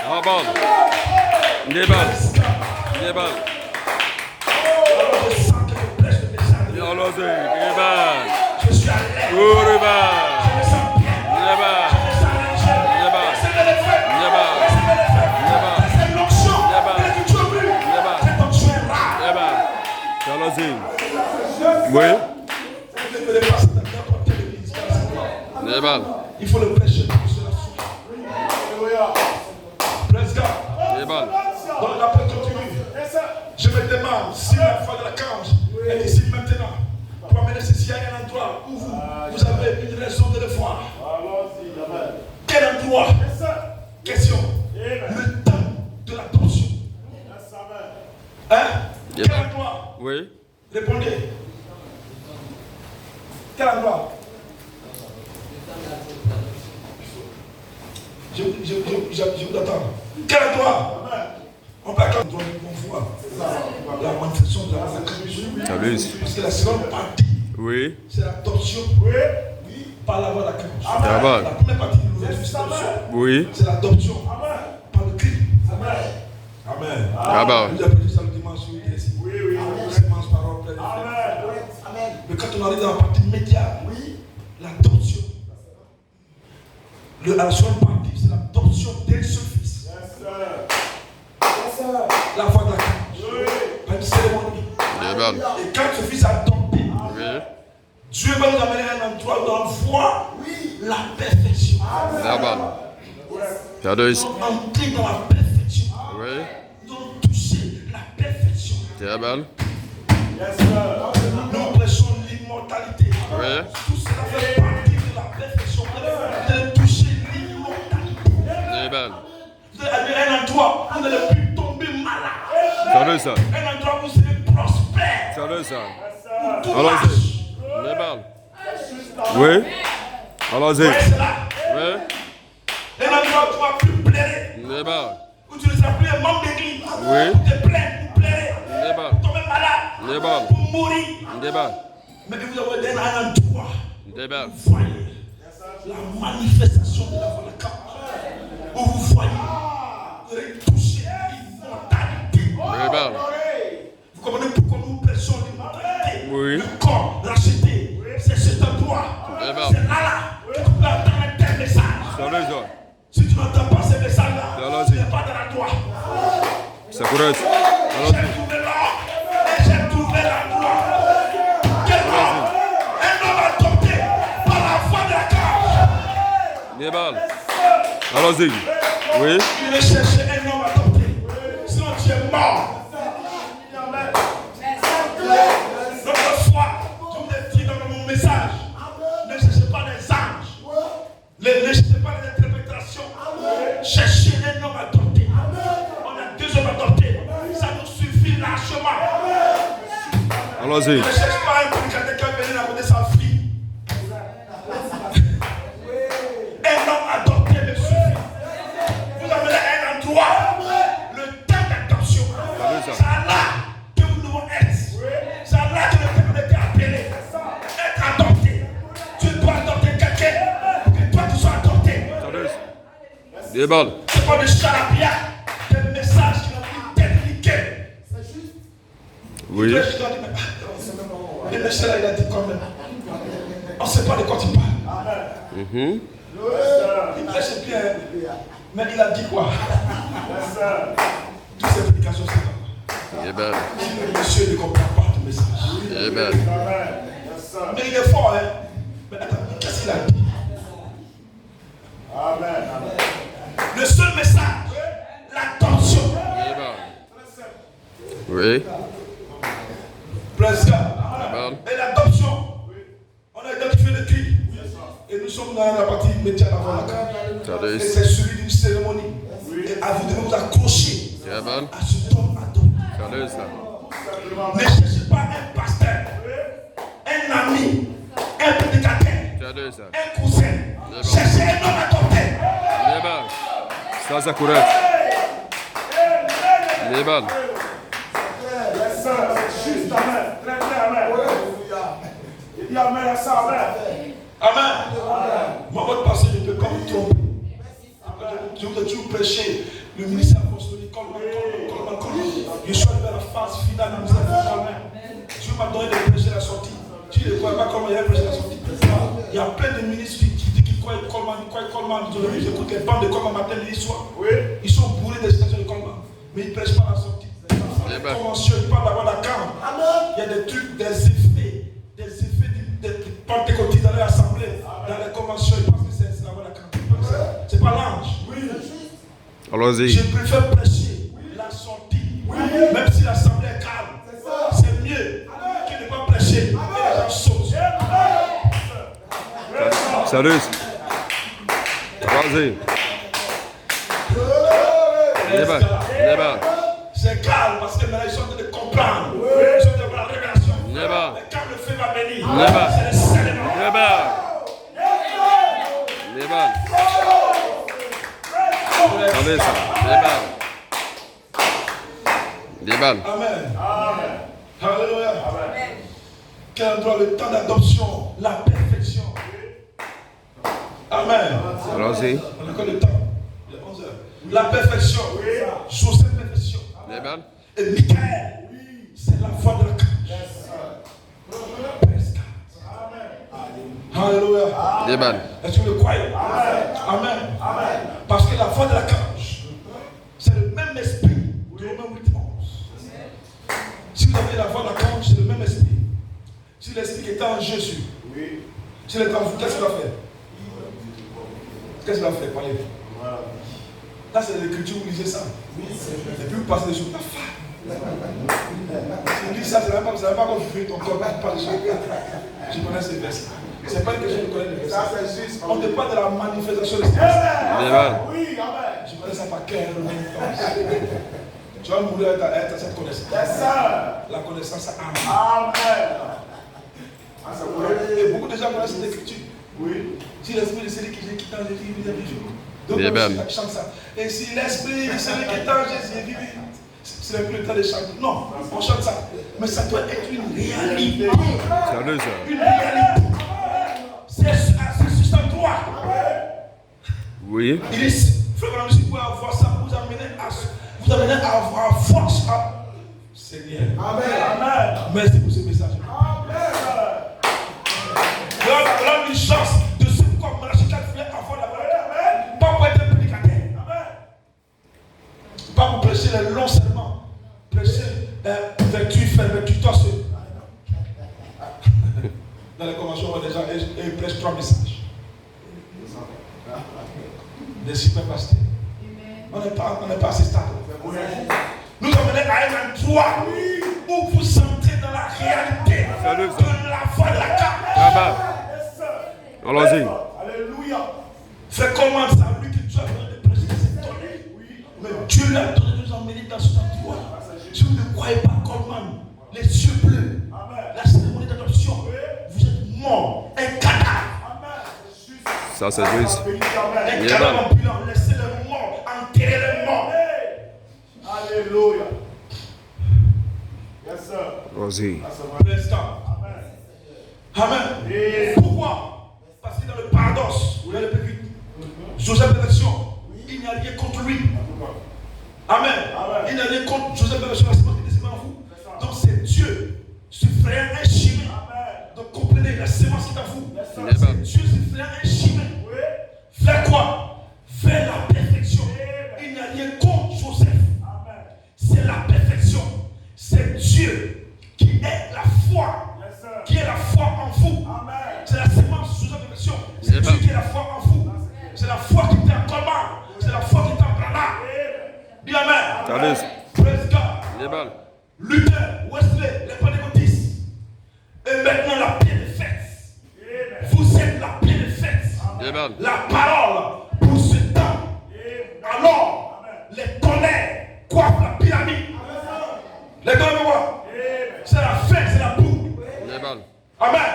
Rabal. Nébal. Nébal. Je sens que le blesse de message. Allons-y. Nébal. Je suis à l'aise. Je me sens bien. Nébal. Je me sens léger. Nébal. Recevez les fêtes. Nébal. Recevez les fêtes. Nébal. C'est l'onction. Nébal. Elle est que tu as vu. Nébal. Cette onction est rare. Nébal. Allons-y. Oui. Vous ne devez pas dans n'importe quelle église. Nébal. Il faut le prêcher pour que cela soit. Praise God. Nébal. Donc l'appel continue. Je me demande si la foi de la cage est ici maintenant pour amener ceci à un endroit où vous avez une raison de le voir. Quel endroit? Question. Le temps de l'attention. Hein? Quel endroit? Oui. Répondez. Quel endroit? Je vous attends. Quel endroit? On peut attendre on voit la manifestation de la cage. Parce que la seconde partie, Oui. c'est l'adoption par la voix de la cage. Amen. La première partie de l'ouverture, c'est l'adoption. Oui. C'est l'adoption par le cri. Amen. Amen. Vous appelez ça le dimanche ici. Oui. Dimanche parole pleine de Amen. Mais quand on arrive dans la partie médiane, l'adoption. La seconde partie, c'est l'adoption d'un seul fils. La voix de la cage. Par une cérémonie. Amen. Et quand ce fils a adopté, Dieu va nous amener à un endroit où on voit la perfection. Amen. Entrer dans la perfection. Oui. Nous allons toucher la perfection. Amen. Nous prêchons l'immortalité. Oui. Tout cela fait partie de la perfection. Vous allez toucher l'immortalité. Amen. Vous allez aller à un endroit où vous n'allez plus tomber malade. Ça. Un endroit où vous serez prospère. Ça. Où tout Allons-y. marche. Amen. Oui. Allons-y. C'est là. Oui. Un endroit où tu ne vas plus pleurer. Amen. Où tu ne seras plus un membre d'église. Oui. Où tu te plains, vous pleurez. Amen. Vous tombez malade. Amen. Vous mourir. Amen. Mais vous avez un endroit. Amen. Vous voyez la manifestation de la foi de cage. Où vous voyez, vous allez toucher l'immortalité. Amen. Vous comprenez pourquoi nous prêchons l'immortalité? Oui. Le corps racheté, c'est cet endroit. Amen. C'est là que tu peux entendre un tel message. Si tu n'entends pas ce message-là, tu n'es pas dans la droite. C'est correct. J'ai trouvé l'or et j'ai trouvé la gloire. Quel homme? Un homme adopté par la foi de la cage. Amen. Allons-y. Oui. Il est chercher un homme adopté. Sinon tu es mort. Notre foi, je vous ai dit dans mon message, ne cherchez pas les anges. Ne cherchez pas les interprétations. Cherchez un homme adopté. On a 2 hommes adoptés. Ça nous suffit largement. Allons-y. Ne cherche pas un prédicateur qui va venir raconter sa fille. Un homme adopté me suffit. Vous amenez un endroit, le temps d'adoption. C'est là que vous devez être. C'est là que le peuple a été appelé. Être adopté. Tu dois adopter quelqu'un pour que toi tu sois adopté. Amen. C'est pas des charabia, des messages qui ont été techniqués. Oui. Le monsieur là, il a dit quand même. On ne sait pas de quoi tu parles. Il prêche bien, mais il a dit quoi? Toutes ces prédications, c'est quoi? Amen. Si le monsieur ne comprend pas le message. Amen. Mais il est fort, hein? Mais attends, qu'est-ce qu'il a dit? Amen. Le seul message, l'attention. Amen. Oui. Praise God. Amen. Et l'adoption. On a identifié le cri. sommes dans la partie médiane avant la carte. Et c'est suivi d'une cérémonie. Et à vous devez vous accrocher à ce homme adoré. Ne cherchez pas un pasteur, un ami, un prédicateur, un cousin. Cherchez un homme adopté. Ça, c'est correct. Amen. C'est juste, amen. Très bien, amen. Il dit amen à ça, amen. Amen. Moi, votre passé, je ne peux pas vous tromper. Je vous ai toujours prêché le ministère apostolique. Je suis arrivé à la phase finale du ministère apostolique. Dieu m'a donné de prêcher la sortie. Tu ne crois pas comment il a prêché la sortie. Il y a plein de ministres qui croient Coleman. J'écoute les bandes de Coleman matin, midi, soir. Ils sont bourrés des stations de Coleman. Mais ils ne prêchent pas la sortie. Convention, ils parlent d'avoir la carte. Il y a des trucs, des effets des pentecôtistes dans l'assemblée, dans les conventions. Ils pensent que c'est d'avoir la carte. C'est pas l'ange. Allons-y. Je préfère prêcher la sortie. Même si l'assemblée est calme. C'est mieux que de ne pas prêcher. Et les gens sautent. Salut. Allons-y. C'est calme parce que maintenant ils sont en train de comprendre. Ils sont en train de voir la révélation. Mais quand le feu va venir, c'est le seulement. Amen. Alléluia. Quel endroit le temps d'adoption, la perfection. Amen. Allons-y. On a encore le temps. Il est 11h. La perfection. Joseph perfection. Et Michael, c'est la voix de la cage. Alléluia. Est-ce que vous le croyez? Amen. Parce que la voix de la cage, c'est le même esprit de Romains 8, 11. Si vous avez la voix de la cage, c'est le même esprit. Si l'esprit était en Jésus, si il est en vous, qu'est-ce qu'il va faire? Qu'est-ce qu'il va faire? Parlez. Là, c'est l'écriture, vous lisez ça. Et puis vous passez des choses. Si vous lisez ça, c'est même pas quand vous faites ton corps, tu parles des choses. Je connais ces versets. C'est pas une question de connaître les versets. On ne parle de la manifestation de l'esprit. Je connais ça par cœur. Tu vas mourir avec cette connaissance. La connaissance à Amen. Et beaucoup de gens connaissent cette écriture. Si l'esprit de celui qui est quittant Jésus, il vit vivre. Donc on chante ça. Et si l'esprit de celui qui est en Jésus vit, c'est un peu le temps de chanter. Non, on chante ça. Mais ça doit être une réalité. Une réalité. C'est sur sa droit. Oui. Il est frère, si vous pouvez avoir ça, vous amenez à avoir force. Seigneur. Amen. Merci pour ce message. L'homme une chance de ce corps Malachicat voulait avoir la volonté. Pas pour être un prédicateur. Pas pour prêcher les longs serments. Prêcher vertu, faire vertu, torse. Dans les conventions, on voit des gens et ils prêchent 3 messages. Des super pasteurs. On n'est pas à ce stade. Nous sommes menés à un endroit où vous sentez dans la réalité de la voix de la carte. Allons-y. Alléluia. C'est comment ça, lui que Dieu a besoin de prêcher, c'est donné. Mais Dieu lui a donné de nous emmener dans cet endroit. Si vous ne croyez pas Coleman, les yeux bleus, la cérémonie d'adoption, vous êtes mort, un cadavre. Ça, c'est juste. Un cadavre ambulant, laissez les morts, enterrez les morts. Alléluia. Yes, sir. Vas-y. Président. Amen. Pourquoi? Parce que dans le paradoxe, vous allez plus vite. Joseph Perfection, il n'y a rien contre lui. Amen. Il n'y a rien contre Joseph Perfection, c'est pas qui est en vous. Donc c'est Dieu se ferait un chemin. Donc comprenez la sémence qui est en vous. C'est Dieu se ferait un chemin. Vers quoi? Vers la perfection. Il n'y a rien contre Joseph. C'est la perfection. C'est Dieu qui est la foi. Qui est la foi en vous. C'est la sémence sous la perfection. C'est Dieu qui est la foi en vous. C'est la foi qui est en Coleman. C'est la foi qui est en Branham. Dis Amen. Praise God. Luther, Wesley, les pentecôtistes. Et maintenant la pierre est faite. Vous êtes la pierre est faite. la parole pour ce temps. Alors, les tonnerres coiffent la pyramide. Les tonnerres, quoi? C'est la fin, c'est la boue. Amen.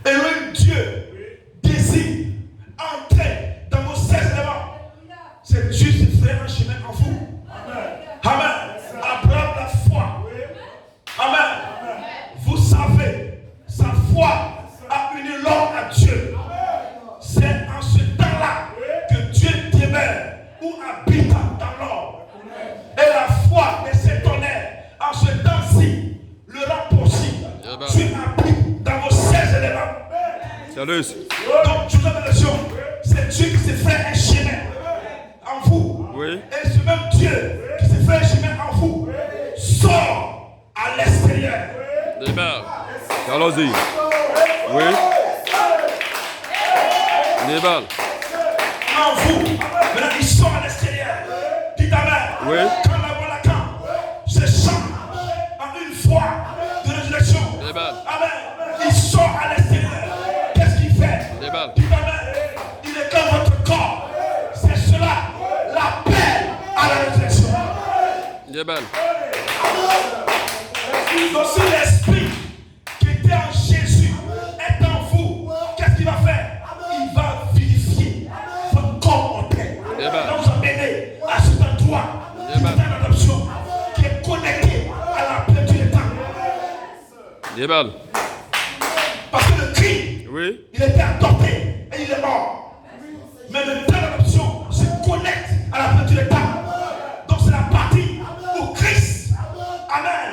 Et le Dieu désire entrer dans vos 16 éléments. C'est Dieu qui fait un chemin en vous. Amen. Abraham la foi. Amen. Vous savez, sa foi a uni l'homme à Dieu. C'est en ce temps-là que Dieu demeure ou habite dans l'homme. Et la foi de ces tonnerres, en ce temps-ci, le rend possible. Dieu habite dans vos 16 éléments. Donc, je vous donne la leçon. C'est Dieu qui s'est fait un chemin en vous. Et ce même Dieu qui s'est fait un chemin en vous sort à l'extérieur. Allons-y. Oui. Nébal. En vous. Maintenant, il sort à l'extérieur. Dites amen. Oui. Quand la voix la camp se change en une foi de résurrection. Amen. Il sort à l'extérieur. Qu'est-ce qu'il fait? Dites amen. Il est comme votre corps. C'est cela l'appel à la résurrection. Donc si l'esprit qui était en Jésus est en vous, qu'est-ce qu'il va faire? Il va vivifier votre corps mortel. Il va vous emmener à cet endroit qui est en adoption, qui est connecté à la plénitude des temps. Parce que le Christ, il était adopté et il est mort. Mais le temps d'adoption se connecte à la plénitude des temps. Donc c'est la partie où Christ, amen,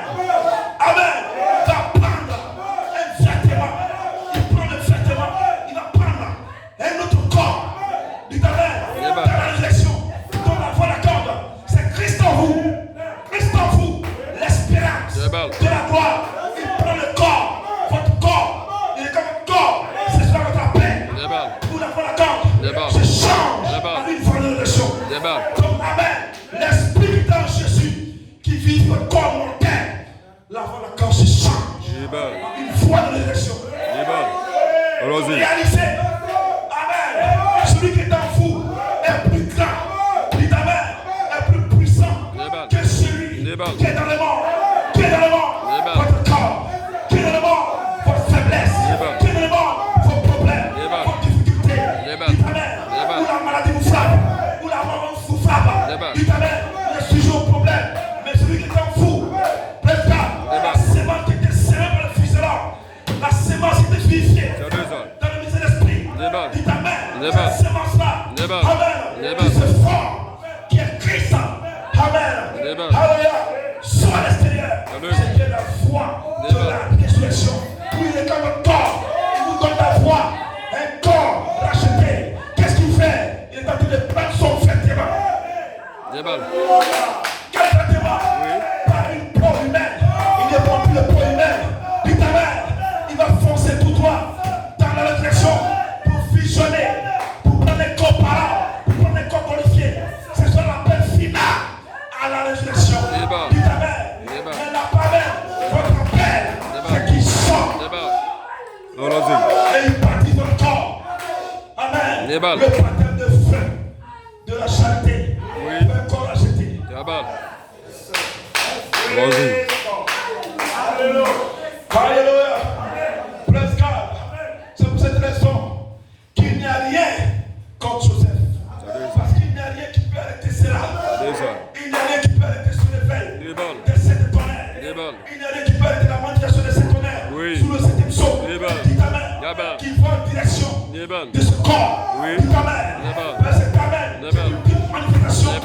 va prendre un vêtement. Il prend le vêtement, il va prendre un autre corps. Dites amen. Dans la résurrection, dans la voie d'accorde, c'est Christ en vous. Christ en vous, l'espérance de la gloire. Il prend le corps, votre corps. Il est comme votre corps. C'est cela votre appel. Pour la voie d'accorde, se change en une voie de résurrection. Donc amen. L'esprit dans Jésus qui vit votre corps mortel. La voie d'accorde se change. Une voie de résurrection. Réalisez. Amen. Celui qui est en vous est plus grand. Dites amen. Est plus puissant que celui qui est dans le monde. Qui est dans le monde. Votre corps. Qui est dans le monde. Votre faiblesse. Qui est dans le monde. Vos problèmes. Vos difficultés. Dites amen. Où la maladie vous frappe. Où la mort vous frappe. Dites amen. Vous êtes toujours au problème. Mais celui qui est en vous. La sémence qui était sémée par le Fils de l'homme. La sémence qui était vivifiée dans le ministère d'esprit. Dites amen. Cette sémence-là, amen, qui se forme, qui est Christ. Amen. Alléluia. Soit à l'extérieur. C'est bien la foi de la résurrection. Oui, il est comme un corps. Il vous donne la foi. Un corps racheté. Qu'est-ce qu'il fait? Il est en train de prendre son vêtement. Quel vêtement? Par une peau humaine. Il ne prend plus le peau humaine. Dites amen. Il va foncer tout droit dans la résurrection pour fusionner, pour prendre les corps parents, pour prendre les corps glorifiés. C'est ça l'appel final à la résurrection. Dites amen. Elle n'a pas même votre appel. C'est qu'il sort. Et il baptise votre corps. Amen. Le baptême de feu, de la charité. Un corps racheté. Alléluia. Praise God. C'est pour cette raison qu'il n'y a rien contre Joseph. Parce qu'il n'y a rien qui peut arrêter cela. Il n'y a rien qui peut arrêter ce réveil de cette tonnerre. Il n'y a rien qui peut arrêter la manifestation de cette tonnerre. Sous le 7e psaume. Dites amen. Qui va en direction de ce corps. Dites amen. C'est amen. Une manifestation de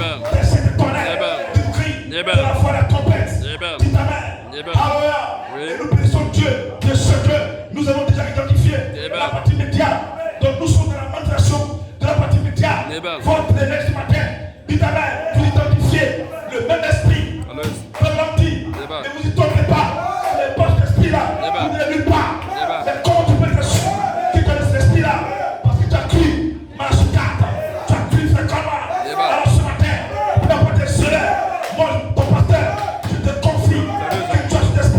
cette tonnerre. Du cri. De la voix de la trompette. Dites amen. Alléluia. Et nous bénissons Dieu de ce que nous avons déjà identifié la partie médiane. Donc nous sommes dans la manifestation de la partie médiane. Votre réveil ce matin, dites amen. Vous identifiez le même esprit. Comme l'homme dit. Ne vous y tombez pas. Les poches d'esprit là, vous ne les nulle part. Mais comment tu peux être sûr qui connaissent l'esprit là? Parce que tu as cru, Malachite, tu as cru, fait comment? Alors ce matin, pour n'importe quel cela, moi, ton pasteur, je te confie que tu as cet esprit.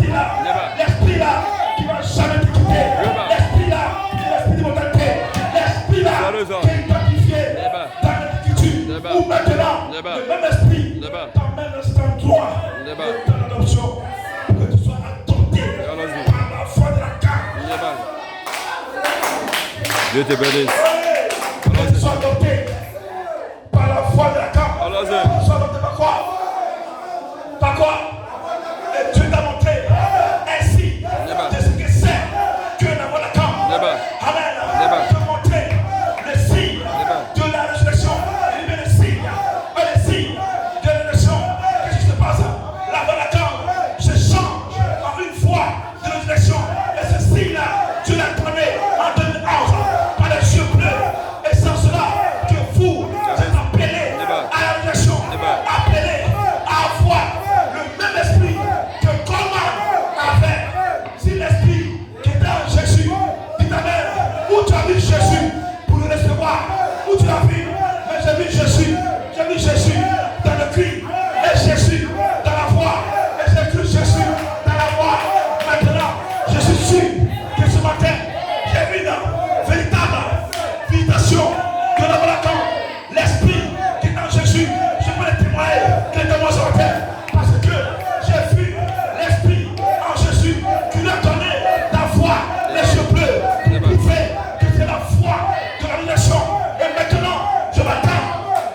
Dieu te bénisse. Qu'ils soient adoptés par la foi de la camp. Allons-y. Qu'ils soient adoptés par quoi? Par quoi? Et Dieu t'a montré ainsi de ce que c'est que la foi de la camp. Amen. Te montrer le signe de la résurrection. Il met le signe de la résurrection. Qu'est-ce qui se passe? La foi de la camp se change en une foi de résurrection. Et ce signe-là, Dieu l'a donné en 2011 par les yeux bleus. Et sans cela, que vous êtes appelés à la résurrection, appelés à avoir le même esprit que Coleman avait. Si l'esprit qui était en Jésus, dit ta mère, où tu as vu Jésus pour le recevoir? Où tu l'as vu? Mais j'ai vu Jésus dans le cri, et Jésus dans la voix, et j'ai cru Jésus dans la voix. Maintenant, je suis sûr que ce matin, j'ai vu une véritable visitation de la Balacon. L'esprit qui est en Jésus, je peux le témoigner, que le témoin ce matin, parce que j'ai vu l'esprit en Jésus qui lui a donné la foi, les yeux bleus, pour prouver que c'est la foi de la relation. Et maintenant, je m'attends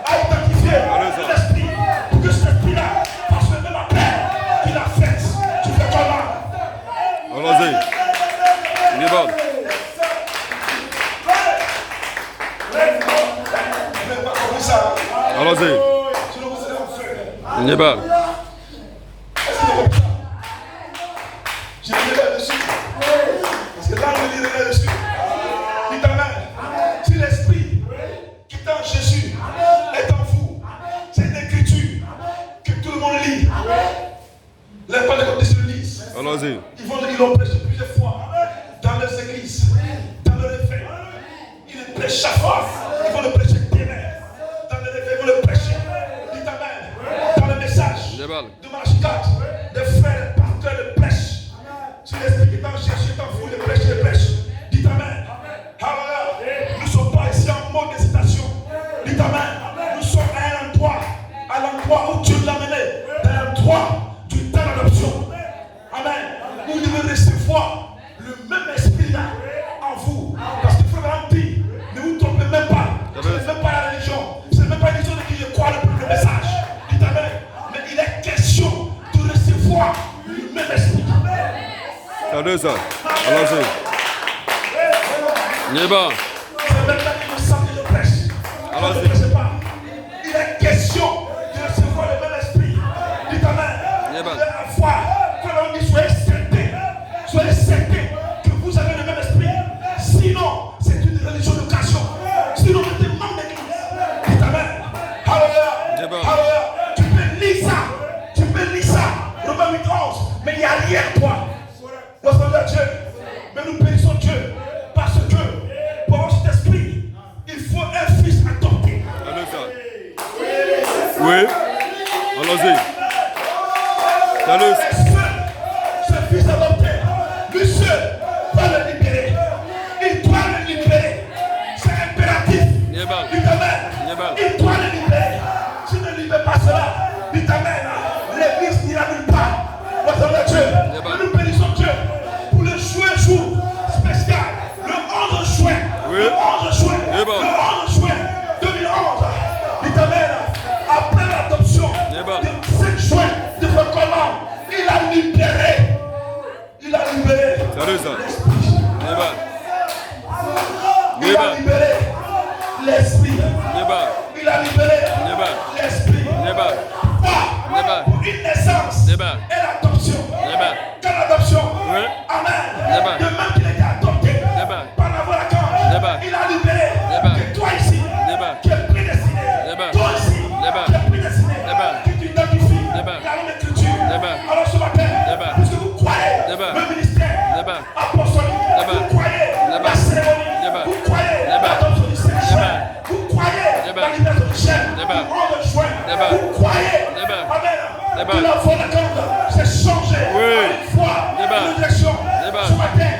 à identifier l'esprit pour que cet esprit-là fasse le même appel qu'il a fait. Tu fais comment? Allons-y. Il est bon. Allons-y. Il est bon. Je reviens dessus. Parce que là, on me dit de dessus. Dis ta main. Si l'esprit qui est en Jésus est en vous, c'est une écriture que tout le monde lit. Les Pentecôtistes le lisent. Allons-y. Ils l'ont prêché plusieurs fois dans les églises, dans le réveil. Ils le prêchent chaque fois. Ils vont le prêcher demain. Dans le réveil, ils vont le prêcher. Dis ta main. Dans le message de Malachie 4, les frères, les pasteurs le prêchent. Si l'esprit qui est en Jésus est en vous, le prêche. Dis ta main. Alléluia. Nous ne sommes pas ici en mode d'hésitation. Dis ta main. Nous sommes à l'endroit où Dieu l'a mené. Dans l'endroit du temps d'adoption. Amen. Vous devez recevoir le même esprit là en vous. Parce qu'il faut dire, ne vous trompez même pas. Ce n'est même pas la religion. Ce n'est même pas une question de qui je crois le message. Dis ta main. Mais il est question de recevoir le même esprit. Attendez ça. Allons-y. Il est bon. C'est maintenant qu'il me semble que je prêche. Allons-y. Je ne sais pas. Il est question de recevoir le même esprit. Dis ta main. Il est bon. La foi, quand on dit soyez certains que vous avez le même esprit. Sinon, c'est une religion d'occasion. Sinon, vous êtes membre d'église. Dis ta main. Alléluia. Bon. Alléluia. Tu peux lire ça. Romains 8, 11. Mais il n'y a rien à toi. Lorsqu'on dit Dieu. Mais nous bénissons Dieu. Parce que pour avoir cet esprit, il faut un fils adopté. Allons-y ça. Oui. Allons-y. Salut. Ce fils adopté, lui seul va le libérer. Il doit le libérer. C'est impératif. Il est bon. Dis ta main. Il est bon. Il doit le libérer. S'il ne libère pas cela, dis ta main. L'église n'ira nulle part. Notre Dieu. Nous bénissons Dieu pour le jour spécial. Le 11 juin. Oui. Le 11 juin. Il est bon. Le 11 juin 2011. Dis ta main. Après l'adoption Il est bon. de 5 juin de votre commande, il a libéré. Salut ça. Il est bon. Il a libéré l'esprit. Il est bon. Il a libéré Il est bon. l'esprit. Il est bon. Pour une naissance Il est bon. et l'adoption. Il est bon. Quelle adoption? Oui. Amen. Il est bon. De même qu'il a été adopté Il est bon. par la voie de la corde. Il est bon. Il a libéré Il est bon. que toi ici, Il est bon. qui es prédestiné. Il est bon. Toi ici, Il est bon. qui es prédestiné. Il est bon. Que tu identifies Il est bon. la même écriture. Il est bon. Alors ce matin, Il est bon. puisque vous croyez Il est bon. le ministère Il est bon. apostolique, Il est bon. vous croyez Il est bon. la cérémonie, Il est bon. vous croyez Il est bon. l'adoption du Saint-Esprit, Il est bon. vous croyez Il est bon. la libération du chef, Il est bon. du 11 juin, Il est bon. vous croyez, Il est bon. amen, Il est bon. que la voie de la corde s'est changée Oui. en une fois, Il est bon. une direction. Il est bon. Ce matin,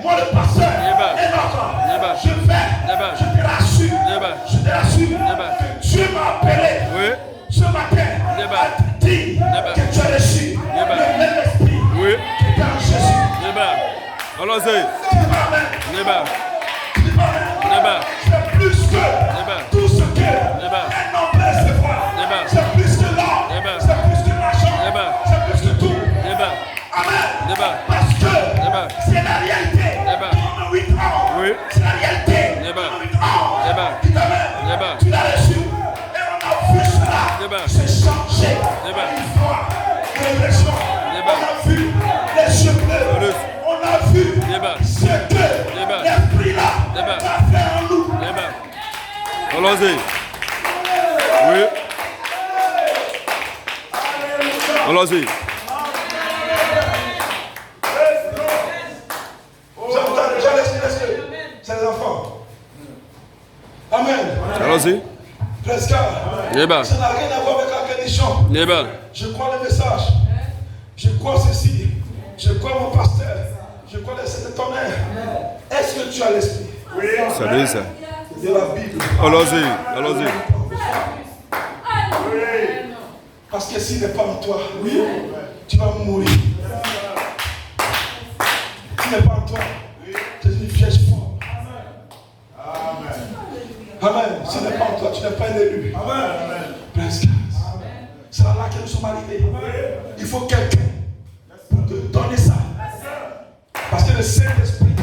moi le pasteur Il est bon. et l'autre, Il est bon. je vais, Il est bon. je te rassure, Il est bon. je te rassure est bon. que Dieu m'a appelé Oui. ce matin Il est bon. à te dire est bon. que tu as reçu est bon. le même esprit Oui. qui est en Jésus. Il est bon. Allons-y. Tu dis pas amen. Il est bon. Tu dis pas amen. C'est plus que tout ce que un homme peut recevoir. C'est plus que l'or. C'est plus que l'argent. C'est plus que tout. Amen. Parce que c'est la réalité. Pendant 8 ans. C'est la réalité. Pendant 8 ans. Qui t'amène. Tu l'as reçu. Et on a vu cela. C'est changé. Une fois. Révélation. On a vu les yeux bleus. On a vu ce que l'esprit là va faire en nous. Allons-y. Oui. Allons-y. C'est les enfants. Amen. Allons-y. Presque. Ça n'a rien à voir avec la bénédiction. Je crois le message. Je crois ceci. Je crois mon pasteur. Je crois le Saint-Tonnerre. Est-ce que tu as l'esprit? Oui. Salut ça. De la Bible. Allons-y. Parce que s'il n'est pas en toi, tu vas mourir. S'il n'est pas en toi, tu es une piège forte. Amen. S'il n'est pas en toi, tu n'es pas un élu. Amen. C'est là que nous sommes arrivés. Il faut quelqu'un pour te donner ça. Parce que le Saint-Esprit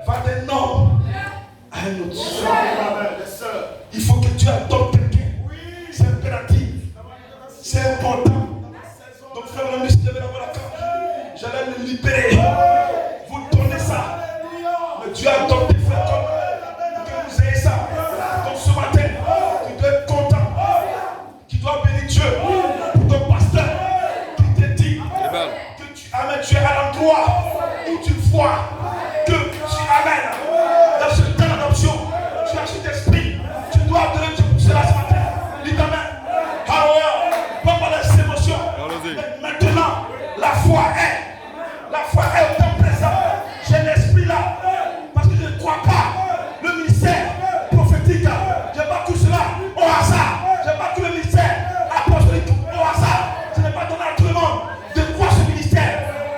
va d'un homme à un autre. Il faut que tu adoptes quelqu'un. C'est impératif. C'est important. Donc, frère, le si j'avais la voix j'allais le libérer. Vous donnez ça. Mais Dieu a adopté frère comme que vous ayez ça. Donc, ce matin, tu dois être content. Tu dois bénir Dieu pour ton pasteur qui te dit que tu es à l'endroit où tu vois que tu amènes dans ce temps d'adoption. Tu as cet esprit. Tu dois donner Dieu pour cela ce matin. Dis-toi-même. Pas par les émotions. Mais maintenant, la foi est au temps présent. J'ai l'esprit là. Parce que je ne crois pas le ministère prophétique. Je n'ai pas tout cela au hasard. Je n'ai pas tout le ministère apostolique au hasard. Je n'ai pas donné à tout le monde de croire ce ministère.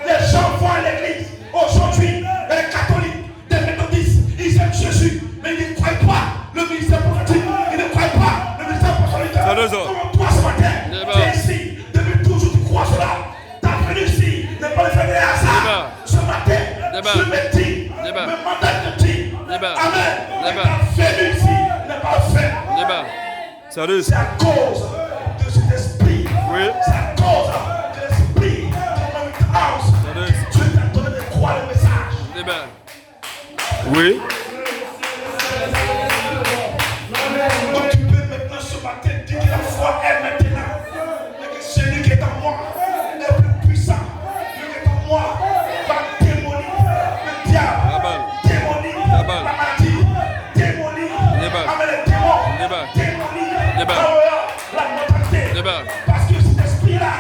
Les gens vont à l'église aujourd'hui. Les catholiques, les méthodistes, ils aiment Jésus. Mais ils ne croient pas le ministère prophétique. Ils ne croient pas le ministère apostolique. Comment toi ce matin, tu es ici. Depuis toujours tu crois cela. Ta venue ici n'est pas le fait de hasard. Ce matin, je me dis, me mandat de dire, Amen. Ta venue ici n'est pas fait. C'est à cause de cet esprit. C'est à cause de l'esprit qui m'a mis house. Dieu t'a donné de croire le message. Oui. Donc tu peux maintenant ce matin dire que la foi est maintenant. Et que celui qui est en moi est plus puissant. Celui qui est en moi va démolir le diable, démolir la maladie, démolir les démons, démolir la mortalité. Parce que cet esprit-là,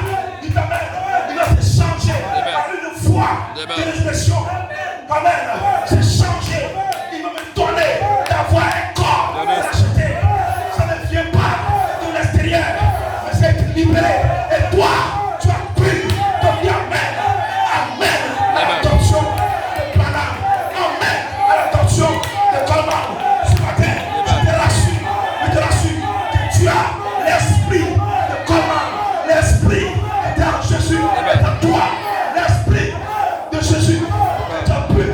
il t'amène, il va se changer par une foi de résurrection. Amen. C'est changer. Il va me donner d'avoir un corps racheté. Ça ne vient pas de l'extérieur, mais c'est libéré. Et toi, tu as pris ton vie. Amen. Amen. À l'adoption de Branham. Amen. À l'adoption de Coleman. Ce matin, je te rassure que tu as l'esprit de Coleman. L'esprit qui est en Jésus est en toi. L'esprit de Jésus est en toi.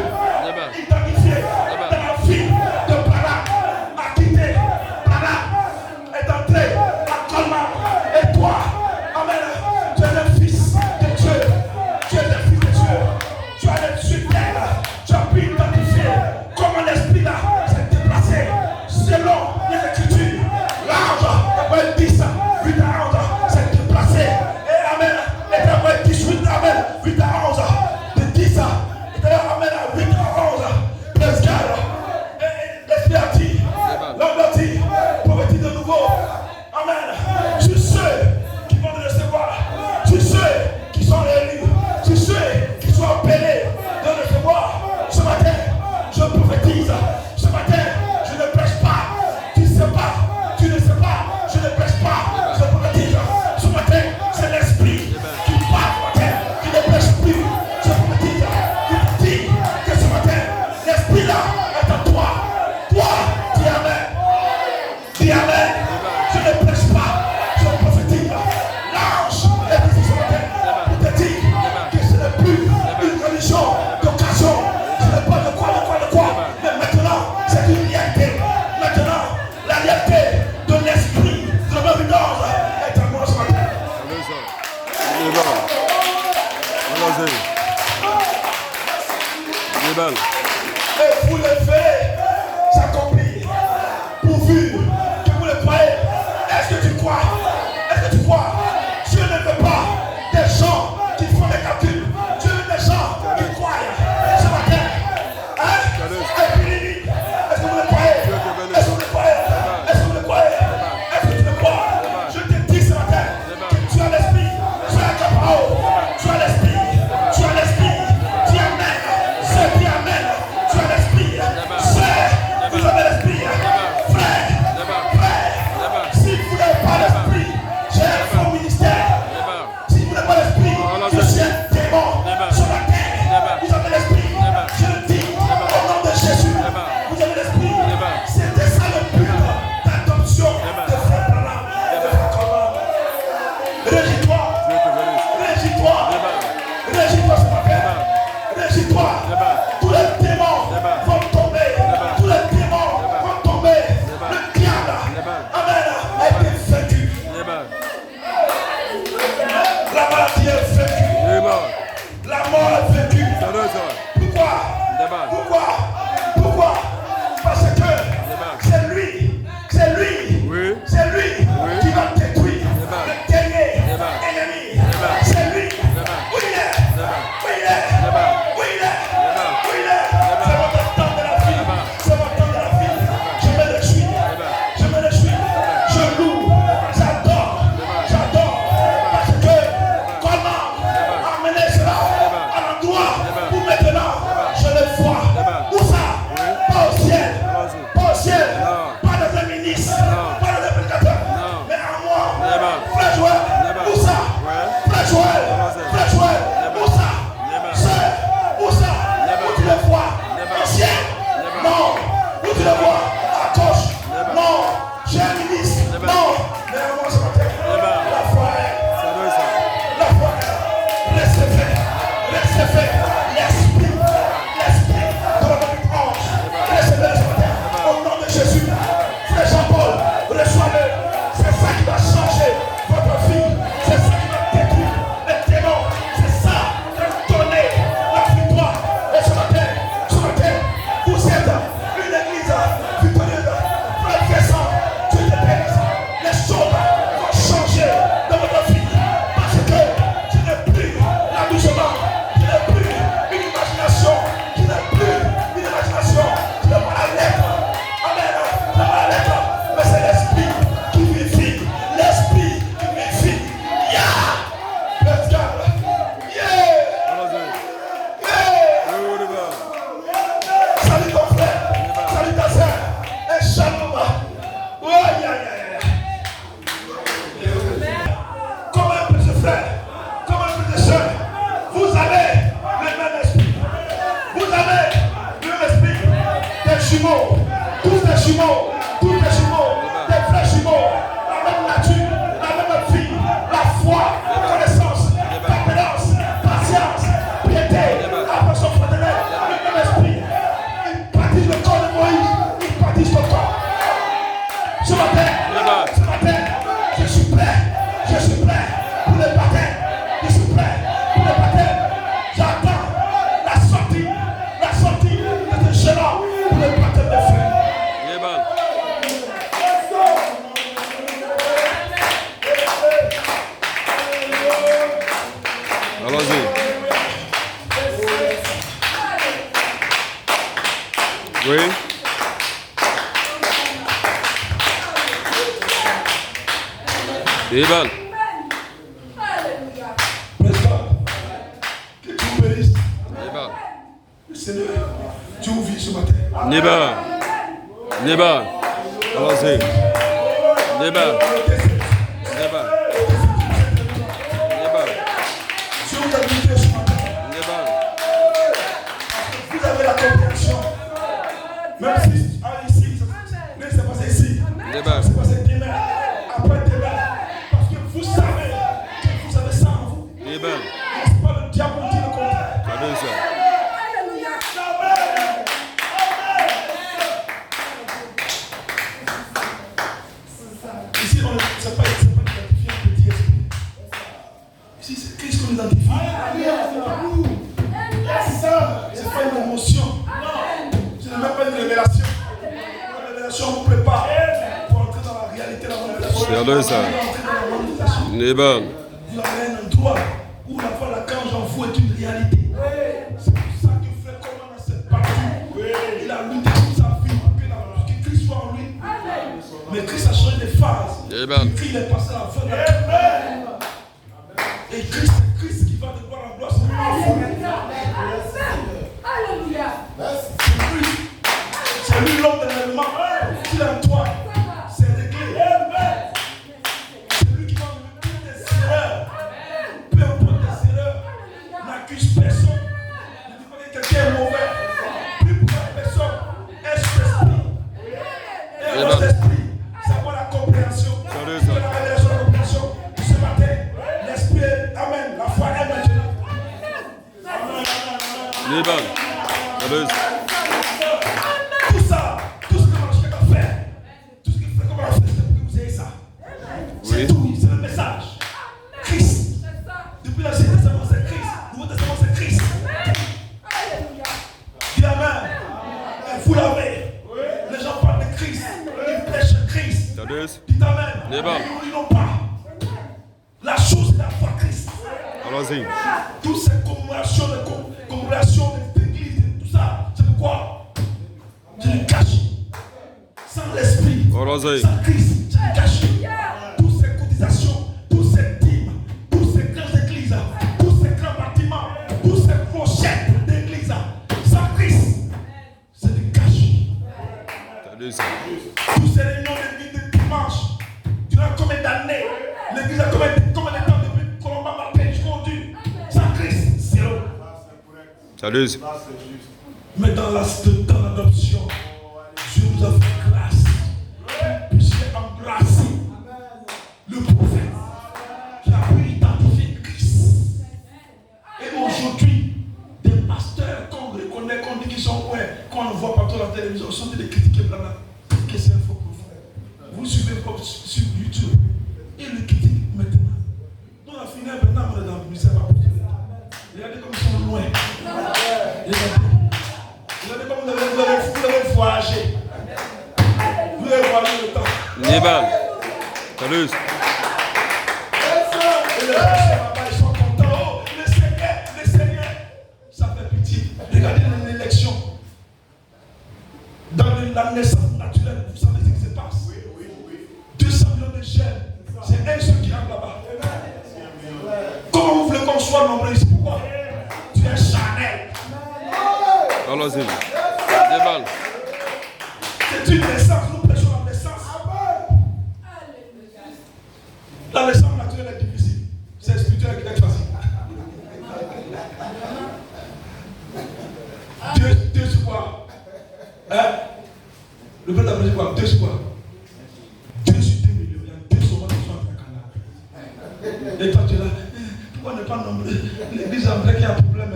jumeaux, tous les jumeaux, des vrais jumeaux, la même nature, la même vie, la foi, la connaissance, tempérance, patience, piété, affection fraternelle, le même esprit. Ils baptisent le corps de Moïse, ils baptisent le corps. Ce matin, je suis prêt pour le baptême. Je suis prêt pour le baptême. J'attends la sortie de ce jeune homme pour le baptême de feu. Allons-y. Oui. Amen. Que tu bénisses. Amen. Le Seigneur, tu ouvres ce matin. Amen. Amen. Allons-y. Amen. Amen. Je vous invite ce matin. Vous avez la compréhension. Même si ici, mais c'est passé ici. C'est passé demain. Après demain. Parce que vous savez que vous avez ça en vous. Amen. C'est pas le diable qui dit le contraire. Amen. Ici, on ne sait pas identifier un petit esprit. Ici, c'est qu'est-ce qu'on identifie? C'est pas une émotion. Ce n'est même pas une révélation. La révélation vous prépare pour entrer dans la réalité de la révélation. C'est ça. Amen. Vous avez un endroit où la foi, la cage en vous est une réalité. C'est pour ça que frère Coleman a cette partie. Il a lutté toute sa vie pour que Christ soit en lui. Mais Christ a changé de phase. Amen. Christ est passé à la fin de la vie. Et Christ, c'est Christ qui va de gloire en gloire. C'est lui en vous. C'est lui l'homme de l'élément. S'il est en toi, c'est réglé. C'est lui qui va enlever toutes tes erreurs. Peu importe tes erreurs. N'accuse personne. Ne dis pas que quelqu'un est mauvais. Plus pour la personne. Est-ce l'esprit? Et votre esprit, c'est quoi la compréhension? C'est la révélation de la compréhension. Ce matin, l'esprit, amen. La foi est maintenant. Amen. Amen. Tout ça, tout ce que Marchek a fait, tout ce que fait comme on a fait, c'est pour que vous ayez ça. C'est tout, c'est le message. Christ. Depuis l'Ancien Testament, c'est Christ. Le Nouveau Testament, c'est Christ. Dis amen. Et vous l'avez. Les gens parlent de Christ. Ils prêchent Christ. Dis amen. Ils n'ont pas. La chose, c'est la foi Christ. Allons-y. Toutes ces commémorations d'église, tout ça, c'est pourquoi je le cache. Sans l'esprit, sans Christ, je le cache. Toutes ces cotisations, toutes ces dîmes, toutes ces grandes églises, tous ces grands bâtiments, toutes ces pochettes d'église, sans Christ, c'est le cache. Tous ces réunions d'église de dimanche, durant combien d'années, l'église a combien de temps depuis Colomba Martin jusqu'au Dieu, sans Christ, zéro. Salut. Mais dans l'adoption, Dieu nous a fait grâce. Puis j'ai embrassé le prophète qui a pu identifier Christ. Et aujourd'hui, des pasteurs qu'on reconnaît, qu'on dit qu'ils sont qu'on voit partout à la télévision, sont des critiqués par là. Qu'est-ce que c'est faux pour vous? Vous suivez sur YouTube et le critiquent maintenant. Nous on a fini maintenant, on est dans le ministère. Regardez comme ils sont loin. Regardez comme vous avez voyagé. Vous avez voyagé le temps. Amen. Salut. Et les gens là-bas, ils sont contents. Oh, le Seigneur, ça fait pitié. Regardez l'élection. Dans la naissance naturelle, vous savez ce qui se passe. 200 millions de jeunes. C'est un seul qui rentre là-bas. Comment vous voulez qu'on soit nombreux ici? Pourquoi? Tu es charnel. Allons-y. Amen. C'est une naissance, nous prêchons la naissance. La naissance naturelle est difficile. C'est spirituel qui est facile. Dieu se voit. Hein? Le peuple a besoin de quoi? 2 squats. 2 sur 2 millions. Il y a 2 sommats qui sont en train. Et toi, tu es là. Pourquoi on n'est pas nombreux? L'église a vrai qu'il y a un problème.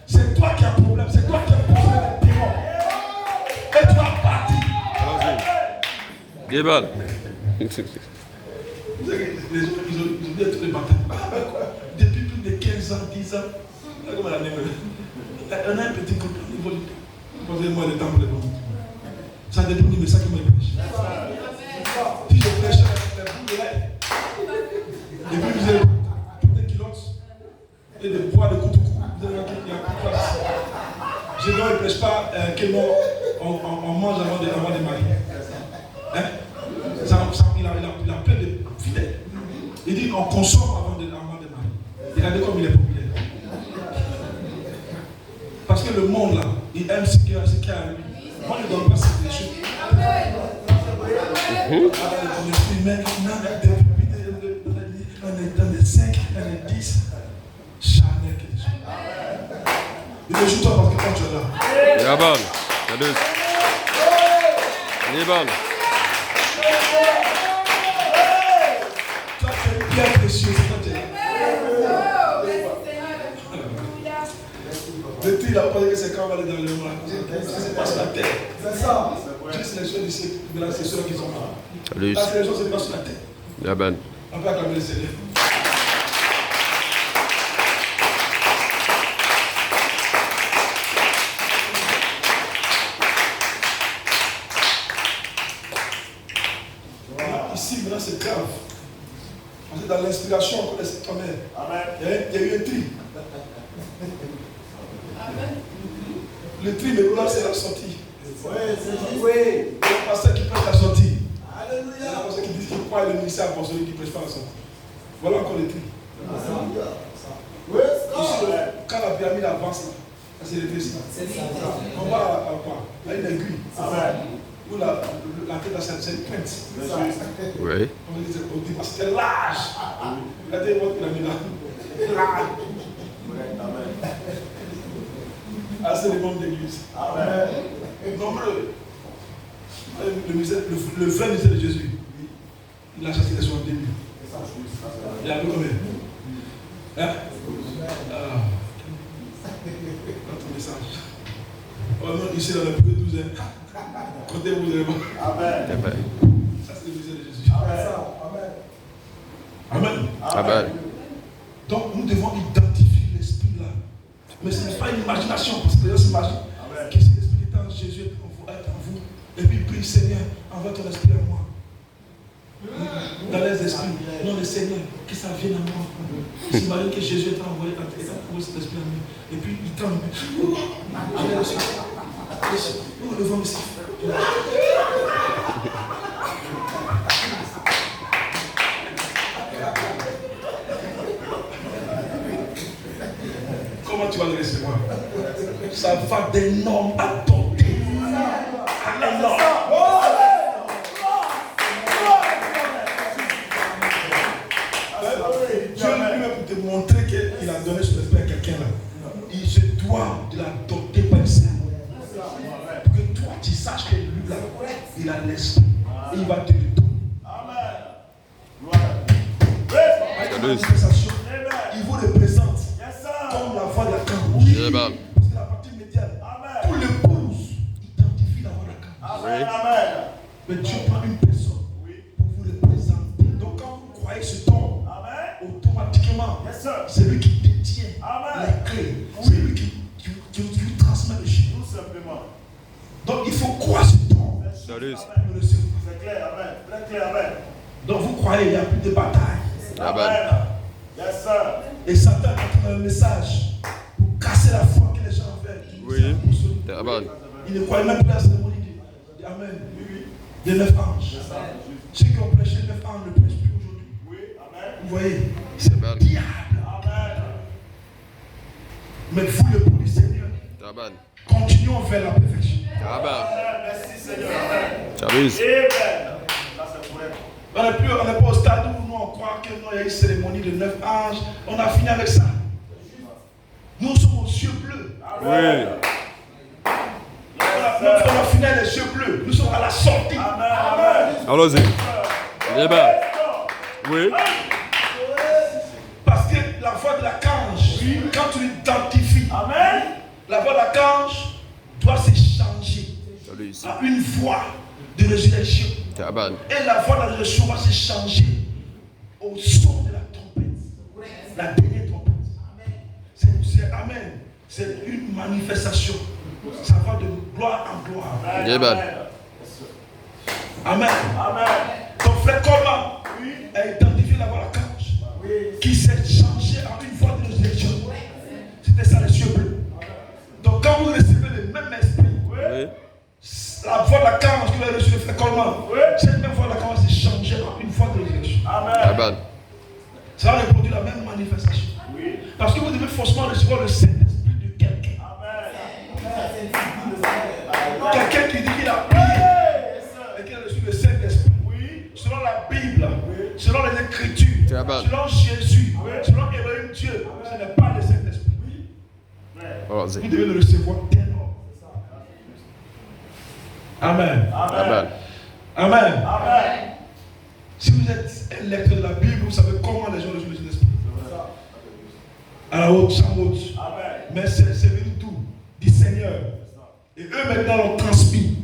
C'est toi qui as un problème. C'est toi qui as posé les démons. Et tu as parti. Débal. Vous savez que les gens, ils ont dit tous les matins. Depuis plus de 15 ans, 10 ans. Comment la même? On a un petit groupe au niveau du. Posez-moi le temps pour les bons. Ça dépend du message que moi je prêche. Si je prêche la boule de l'air, et puis vous avez des kilos et des bois de couteau, vous avez il y a plus de place. Je ne prêche pas on mange avant de marier. Hein? Il a plein de fidèles. Il dit on consomme avant de marier. Regardez comme il est populaire. Parce que le monde là, il aime ce qu'il y a à lui. Moi je ne donne pas ces choses. Dans les 5, dans les 10, charnel quelque chose. Il ne joue pas parce que quand tu es là. Débal. Débal. Toi tu es bien précieux, c'est quand tu es là. Le tri, il n'a pas dit que c'est quand on va aller dans le monde. Ça se passe sur la terre. C'est ça. Juste les choses ici, là, c'est ceux qui sont là. Salut. Là, c'est les choses qui se passent sur la terre. Débal. On peut acclamer le Seigneur. Ici, maintenant, c'est grave. Parce que dans l'inspiration, on connaît cette mère. Il y a eu un tri. Le tri, mais là, c'est la sortie. Oui. Le pasteur qui prêche la sortie. Alléluia. Il y a des pasteurs qui disent qu'ils croient le ministère apostolique qui ne prêche pas la sortie. Voilà encore le tri. Quand la pyramide avance, c'est le tri. On va à quoi? À une aiguille. Où la tête à cette pointe. Oui. On dit que c'était large. Regardez votre pyramide là. Large. Ah, c'est le monde d'église. Nombreux. Le vrai ministère de Jésus, il a chassé les soins au début. Il y a un peu combien? Hein? Notre message. Oh non, ici, dans la plus de 12 ans. Comptez-vous les mots. Amen. Ça, c'est le ministère de Jésus. Amen. Donc, nous devons identifier l'esprit là. Mais ce n'est pas une imagination, parce que les gens s'imaginent que si l'esprit est en Jésus, est en vous, et puis prie, Seigneur, envoie ton esprit en moi. Dans les esprits, non, le Seigneur, que ça vienne en moi. Ils s'imaginent que Jésus est envoyé cet esprit en moi. Et puis il tremble. J'ai reçu. Le vent me siffle. Comment tu vas le recevoir? Ça va d'énormes à porter. Énorme. Dieu lui-même pour te montrer qu'il a donné son esprit à quelqu'un là. Il se doit de la doter par le Seigneur. Pour que toi tu saches que lui là, il a l'esprit. Et il va te le donner. Avec la manifestation, il vous représente comme la voix de la canne. Parce que la partie médiane, tout l'épouse identifie la voix de la canne. Mais Dieu prend une personne pour vous représenter. Donc quand vous croyez ce don, automatiquement, c'est lui qui détient les clés. C'est lui qui vous transmet le chiffre. Donc il faut croire ce don. C'est clair, amen. Très clair, amen. Donc vous croyez, il n'y a plus de bataille. Amen. Et Satan a un message pour casser la foi que les gens avaient. Oui. Amen. Il ne croyait même plus à la cérémonie de Amen. Des 9 anges. Ceux qui ont prêché les 9 anges ne prêchent plus aujourd'hui. Oui, amen. Vous voyez, c'est le diable. Amen. Mais vous, le peuple du Seigneur, Amen. Continuons vers la perfection. Amen. Merci Seigneur. Amen. Amen. On n'est pas au stade où nous on croit qu'il y a une cérémonie de 9 anges. On a fini avec ça. Nous sommes aux cieux bleus. Oui. On a fini a les yeux bleus. Nous sommes à la sortie. Amen. Allons-y. Amen. Oui. Parce que la voix de l'archange, quand tu l'identifies, la voix de l'archange doit se changer à une voix de résurrection. Amen. Et la voix de la résurrection va se changer au son de la trompette. La dernière trompette. C'est Amen. C'est une manifestation. Ça va de gloire en gloire. Amen. Amen. Ton frère Coleman a identifié la voix de l'archange qui s'est changée en une voix de résurrection. C'était ça les yeux bleus. Donc quand vous recevez le même esprit, la voix de l'archange qui va reçu le frère Coleman, cette même voix de l'archange va se changer en une voix de résurrection. Amen. Ça va reproduire la même manifestation. Parce que vous devez forcément recevoir le Saint-Esprit de quelqu'un. Quelqu'un qui dit qu'il a prié et qu'il a reçu le Saint-Esprit. Selon la Bible, selon les Écritures, selon Jésus, selon Elohim Dieu, ce n'est pas le Saint-Esprit. Vous devez le recevoir tellement. Amen. Amen. Si vous êtes un lecteur de la Bible, vous savez comment les gens reçoivent le Saint-Esprit. À la haute, sans haute. Mais c'est venu d'où? Du Seigneur. Et eux maintenant l'ont transmis.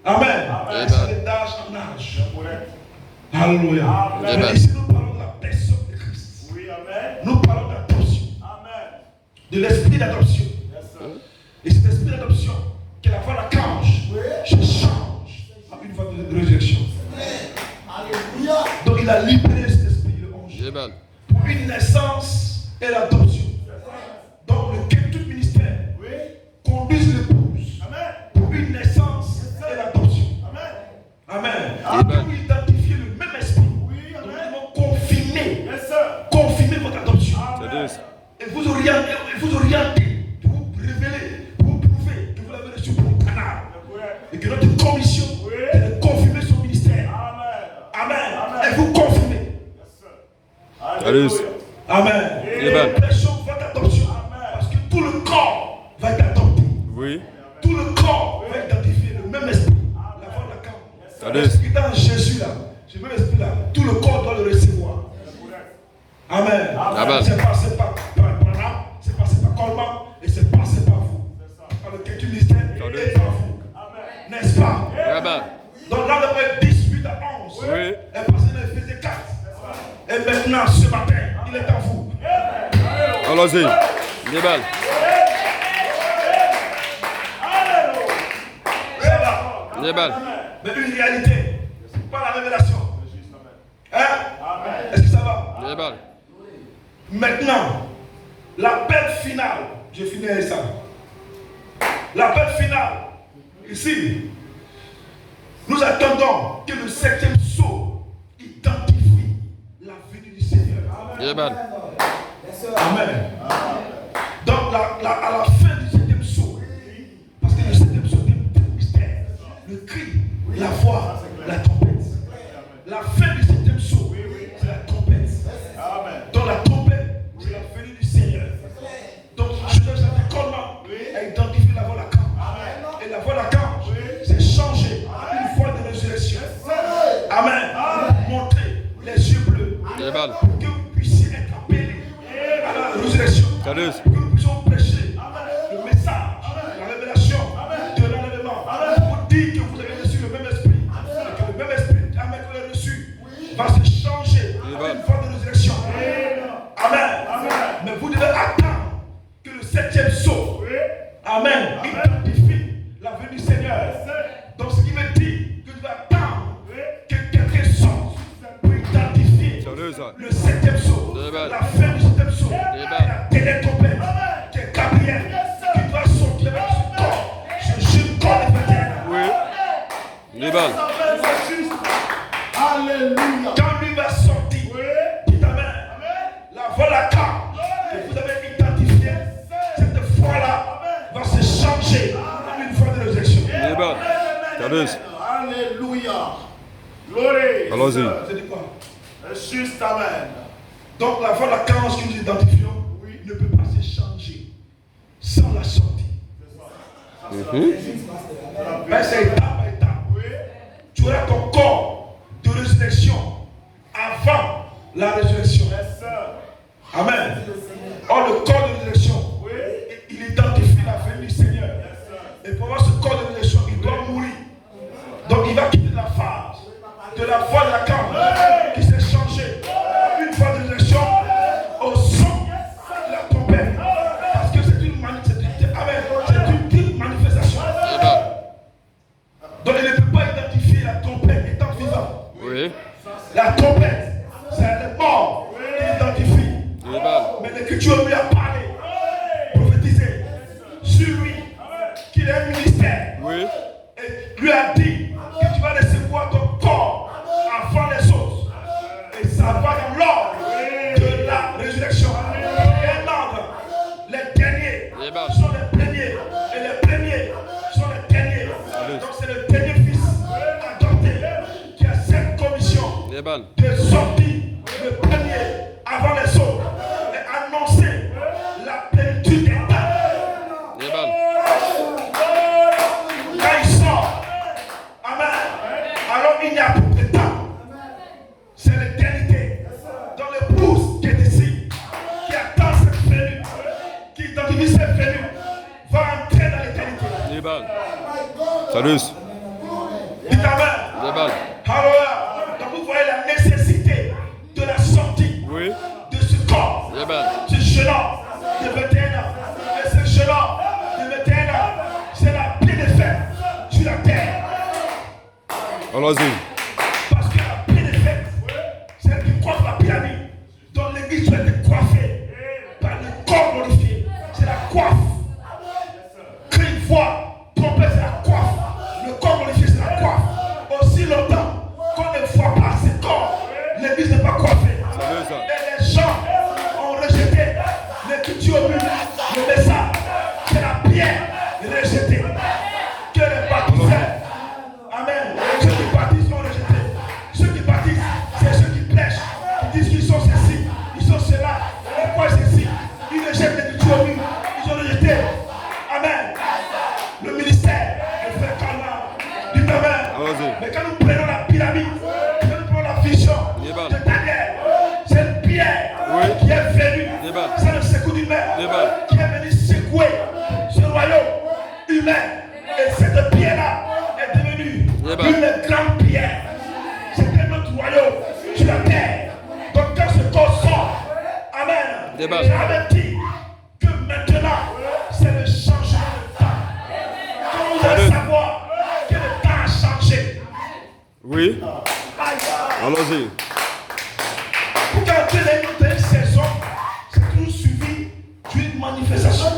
Amen. C'est d'âge en âge. Alléluia. Ici nous parlons de la personne de Christ. Nous parlons d'adoption. De l'esprit d'adoption. Et cet esprit d'adoption, qui est la voix de l'archange, se change à une voix de résurrection. Donc il a libéré cet esprit le 11. Pour une naissance et l'adoption. Donc tout ministère conduise l'épouse pour une naissance et l'adoption. Amen. Quand vous identifiez le même esprit, donc nous allons confirmer votre adoption. Et vous orienter, pour vous révéler, pour vous prouver que vous l'avez reçu pour un canal. Et que notre commission est de confirmer son ministère. Amen. Et vous confirmez. Amen. Et prêchons votre adoption. Parce que tout le corps va être adopté. Tout le corps va identifier le même esprit. La voix de la l'esprit dans Jésus là. Ce même esprit là. Tout le corps doit le recevoir. Amen. C'est passé par Branham, c'est passé par Coleman et c'est passé par vous. Par le culture ministère et par vous. N'est-ce pas? Donc là, le 18 à 11 est passé dans Éphésiens 4. Et maintenant, ce matin, il est en vous. Allons-y. Mais une réalité, pas la révélation. Hein? Est-ce que ça va? Maintenant, l'appel final, je finis avec ça. L'appel final, ici, nous attendons que le 7e sceau identifie la venue du Seigneur. Amen. Donc, à la fin du 7e sceau, parce que le 7e sceau est un mystère, le cri, la voix, la trompette. La fin du 7e sceau, c'est la trompette. Donc, la trompette, c'est la venue du Seigneur. Donc, je dois savoir comment identifier la voix de l'archange. Et la voix de l'archange, c'est changer à une voix de résurrection. Amen. Montrer les yeux bleus pour que vous puissiez être appelés à la résurrection. Que nous puissions prêcher le message, la révélation de l'enlèvement. Pour dire que vous avez reçu le même esprit. Et que le même esprit, amen, que vous avez reçu, va se changer à une voix de résurrection. Amen. Mais vous devez attendre que le 7e sceau, amen, identifie la venue du Seigneur. Donc ce qui me dit que tu vas attendre que quelqu'un sorte pour identifier le 7e sceau, la fin du 7e sceau, la dernière trompette, qui est Gabriel, qui doit sortir avec ce corps, ce jeune corps éternel. Alléluia. Quand lui va sortir, dites amen. La voix de l'archange que vous avez identifiée, cette foi-là va se changer en une voix de résurrection. Alléluia. Gloire. Allons-y. C'est dit quoi? Juste amen. Donc la voix de l'archange que nous identifions ne peut pas se changer sans la sortie. Mais c'est étape par étape. Tu auras ton corps de résurrection avant la résurrection. Amen. Or, le corps de résurrection, il identifie la venue du Seigneur. Et pour avoir ce corps de résurrection, il doit mourir. Donc, il va quitter la phase de la voie de la camp qui s'est changée une fois de résurrection au son de la trompette. Parce que c'est une manifestation. Donc, il ne peut pas identifier la trompette étant vivant. Oui. La trompette, c'est le mort qui identifie. Mais l'Écriture lui a parlé, prophétisé sur lui, qu'il a un ministère. Oui. Et lui a dit que tu vas recevoir ton corps avant les autres. Et ça va dans l'ordre de la résurrection. Un ordre. Les derniers sont les premiers. Et les premiers sont les derniers. Donc c'est le dernier fils adopté qui a cette commission de sortir le premier avant les autres et annoncer la plénitude des temps. Quand il sort, amen, alors il n'y a plus de temps. C'est l'éternité. Dans l'épouse qui est ici, qui attend cette venue, qui identifie cette venue, va entrer dans l'éternité. Salut. Dites amen. Alléluia. Donc vous voyez la nécessité de la sortie de ce corps, ce jeune homme de 21 ans. Et ce jeune homme de 21 ans, c'est la plaie de fer sur la terre. Allons-y. Parce que la plaie de fer, c'est elle qui coiffe la pyramide, dont l'église doit être coiffée par le corps glorifié. C'est la coiffe. Crie voix, trompette, c'est la coiffe. Le corps glorifié, c'est la coiffe. Aussi longtemps qu'on ne voit pas ce corps, l'église n'est pas coiffée. Et les gens ont rejeté l'écriture, le message. C'est la pierre rejetée. Que les baptisés, amen, ceux qui baptisent sont rejetés. Ceux qui baptisent, c'est ceux qui prêchent, qui disent qu'ils sont ceci, ils sont cela. Pourquoi ceci? Ils rejettent l'écriture, ils ont rejeté. Amen. Le ministère est fait calme. Dites amen. Mais quand nous prenons la pyramide, quand nous prenons la vision de Daniel, c'est une pierre qui est venue, c'est le secours humain qui est venu secouer ce royaume humain. Et cette pierre-là est devenue une grande pierre. C'était notre royaume sur la terre. Donc quand ce corps sort, amen, j'avais dit que maintenant c'est le changement de temps. Quand vous allez savoir que le temps a changé. Oui. Allons-y. Quand Dieu est une saison, c'est toujours suivi d'une manifestation.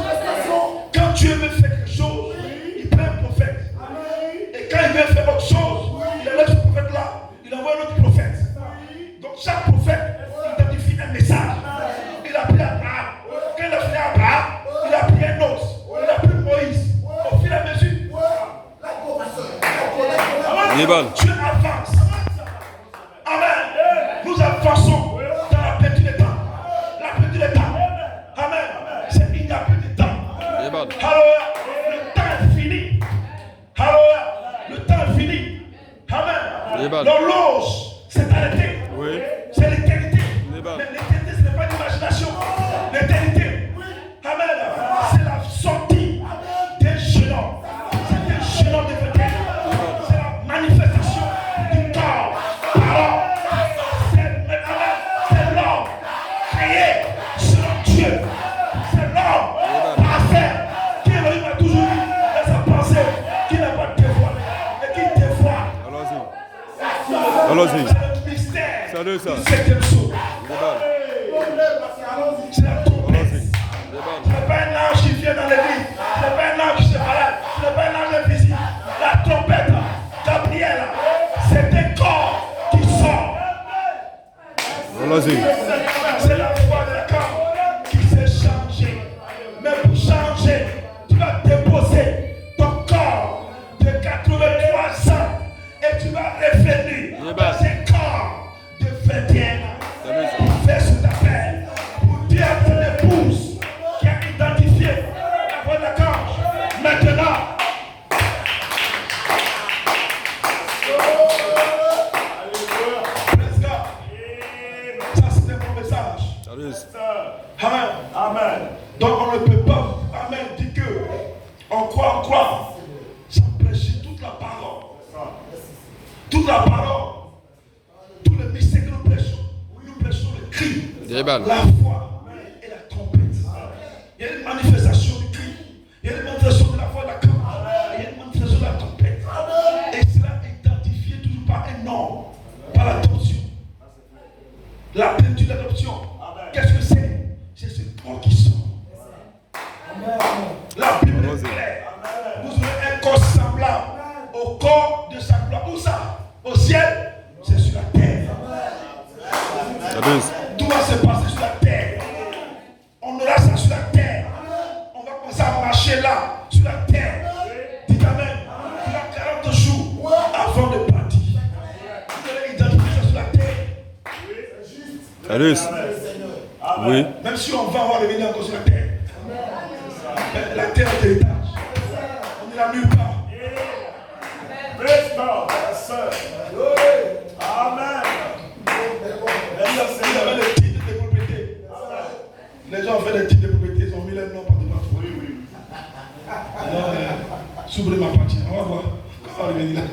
Quand Dieu veut faire quelque chose, il prend un prophète. Et quand il veut faire autre chose, il enlève ce prophète-là, il envoie un autre prophète. Donc chaque prophète identifie un message. Il a pris Abraham. Quand il a pris Abraham, il a pris un autre. Il a pris Moïse. Au fil et à mesure, Dieu avance. Amen. Nous avançons dans la plénitude des temps. La plénitude des temps. Amen. Il n'y a plus de temps. Alléluia. Le temps est fini. Alléluia. Le temps est fini. Amen. L'horloge s'est arrêtée. C'est l'éternité. Mais l'éternité, ce n'est pas une imagination. L'éternité. Amen. C'est la sortie d'un jeune homme. C'est un jeune homme de vétéran. C'est la manifestation du corps. Alors, c'est l'homme créé selon Dieu. C'est l'homme parfait qui Elohim a toujours dit dans sa pensée, qui n'a pas dévoilé et qui dévoile. Allons-y. C'est le mystère Salut, ça. du septième jour. C'est la trompette. Ce n'est pas un ange qui vient dans l'église. Ce n'est pas un ange qui se balade. Ce n'est pas un ange invisible. La trompette, Gabriel, c'est un corps qui sort. Allons-y. C'est la voix de la camp qui s'est changée. Mais pour changer, tu vas déposer ton corps de 83 ans et tu vas revenir dans un corps de 21 ans. Pour faire cet appel, pour dire à ton épouse qui a identifié la voix de la camp, maintenant, La voix et la trompette. Il y a une manifestation du cri. Il y a une manifestation de la voix et de la caméra. Il y a une manifestation de la trompette. Et cela est identifié toujours par un nom, par l'adoption. La plénitude d'adoption. Qu'est-ce que c'est? C'est ce corps qui sort. La Bible est claire. Vous aurez un corps semblable au corps de sa gloire. Où ça? Au ciel? C'est sur la terre. Tout va se passer sur la terre. On aura ça sur la terre. On va commencer à marcher là, sur la terre. Dites amen. Il y a 40 jours avant de partir. Vous allez identifier ça sur la terre. Oui. Même si on va revenir encore sur la terre. La terre est héritage. On est là nulle part. Amen. Il y avait les titres de propriété. Les gens ont fait des titres de propriété, ils ont mis les noms partout. Oui. Alors, s'ouvrir ma partie. On va voir. On va revenir là.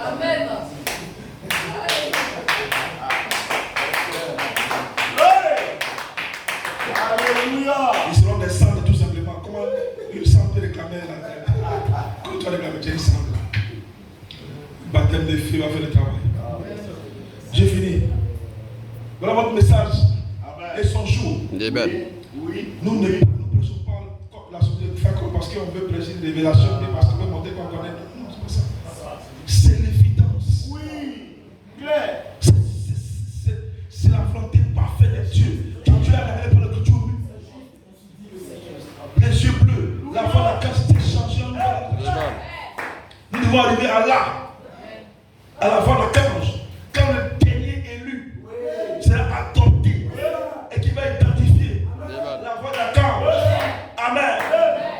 Amen. Alléluia. Ils seront des cendres tout simplement. Comment une cendre peut réclamer la terre? Quand tu vas réclamer, tu as une cendre. Le baptême de feu va faire le travail. J'ai fini. Voilà votre message. Et son jour. Oui. Nous ne prêchons pas la société de faire parce qu'on veut prêcher une révélation et parce qu'on veut montrer qu'on connaît. Non, c'est pas ça. C'est l'évidence. Oui. Claire. C'est la volonté parfaite de Dieu. Quand Dieu a révélé par le que tu as vu. Les yeux bleus. La voix de la case s'est changée en nouvelle. Nous devons arriver à là. À la voix de la cage. Quand le dernier élu sera adopté et qui va identifier la voix de la cage. Amen.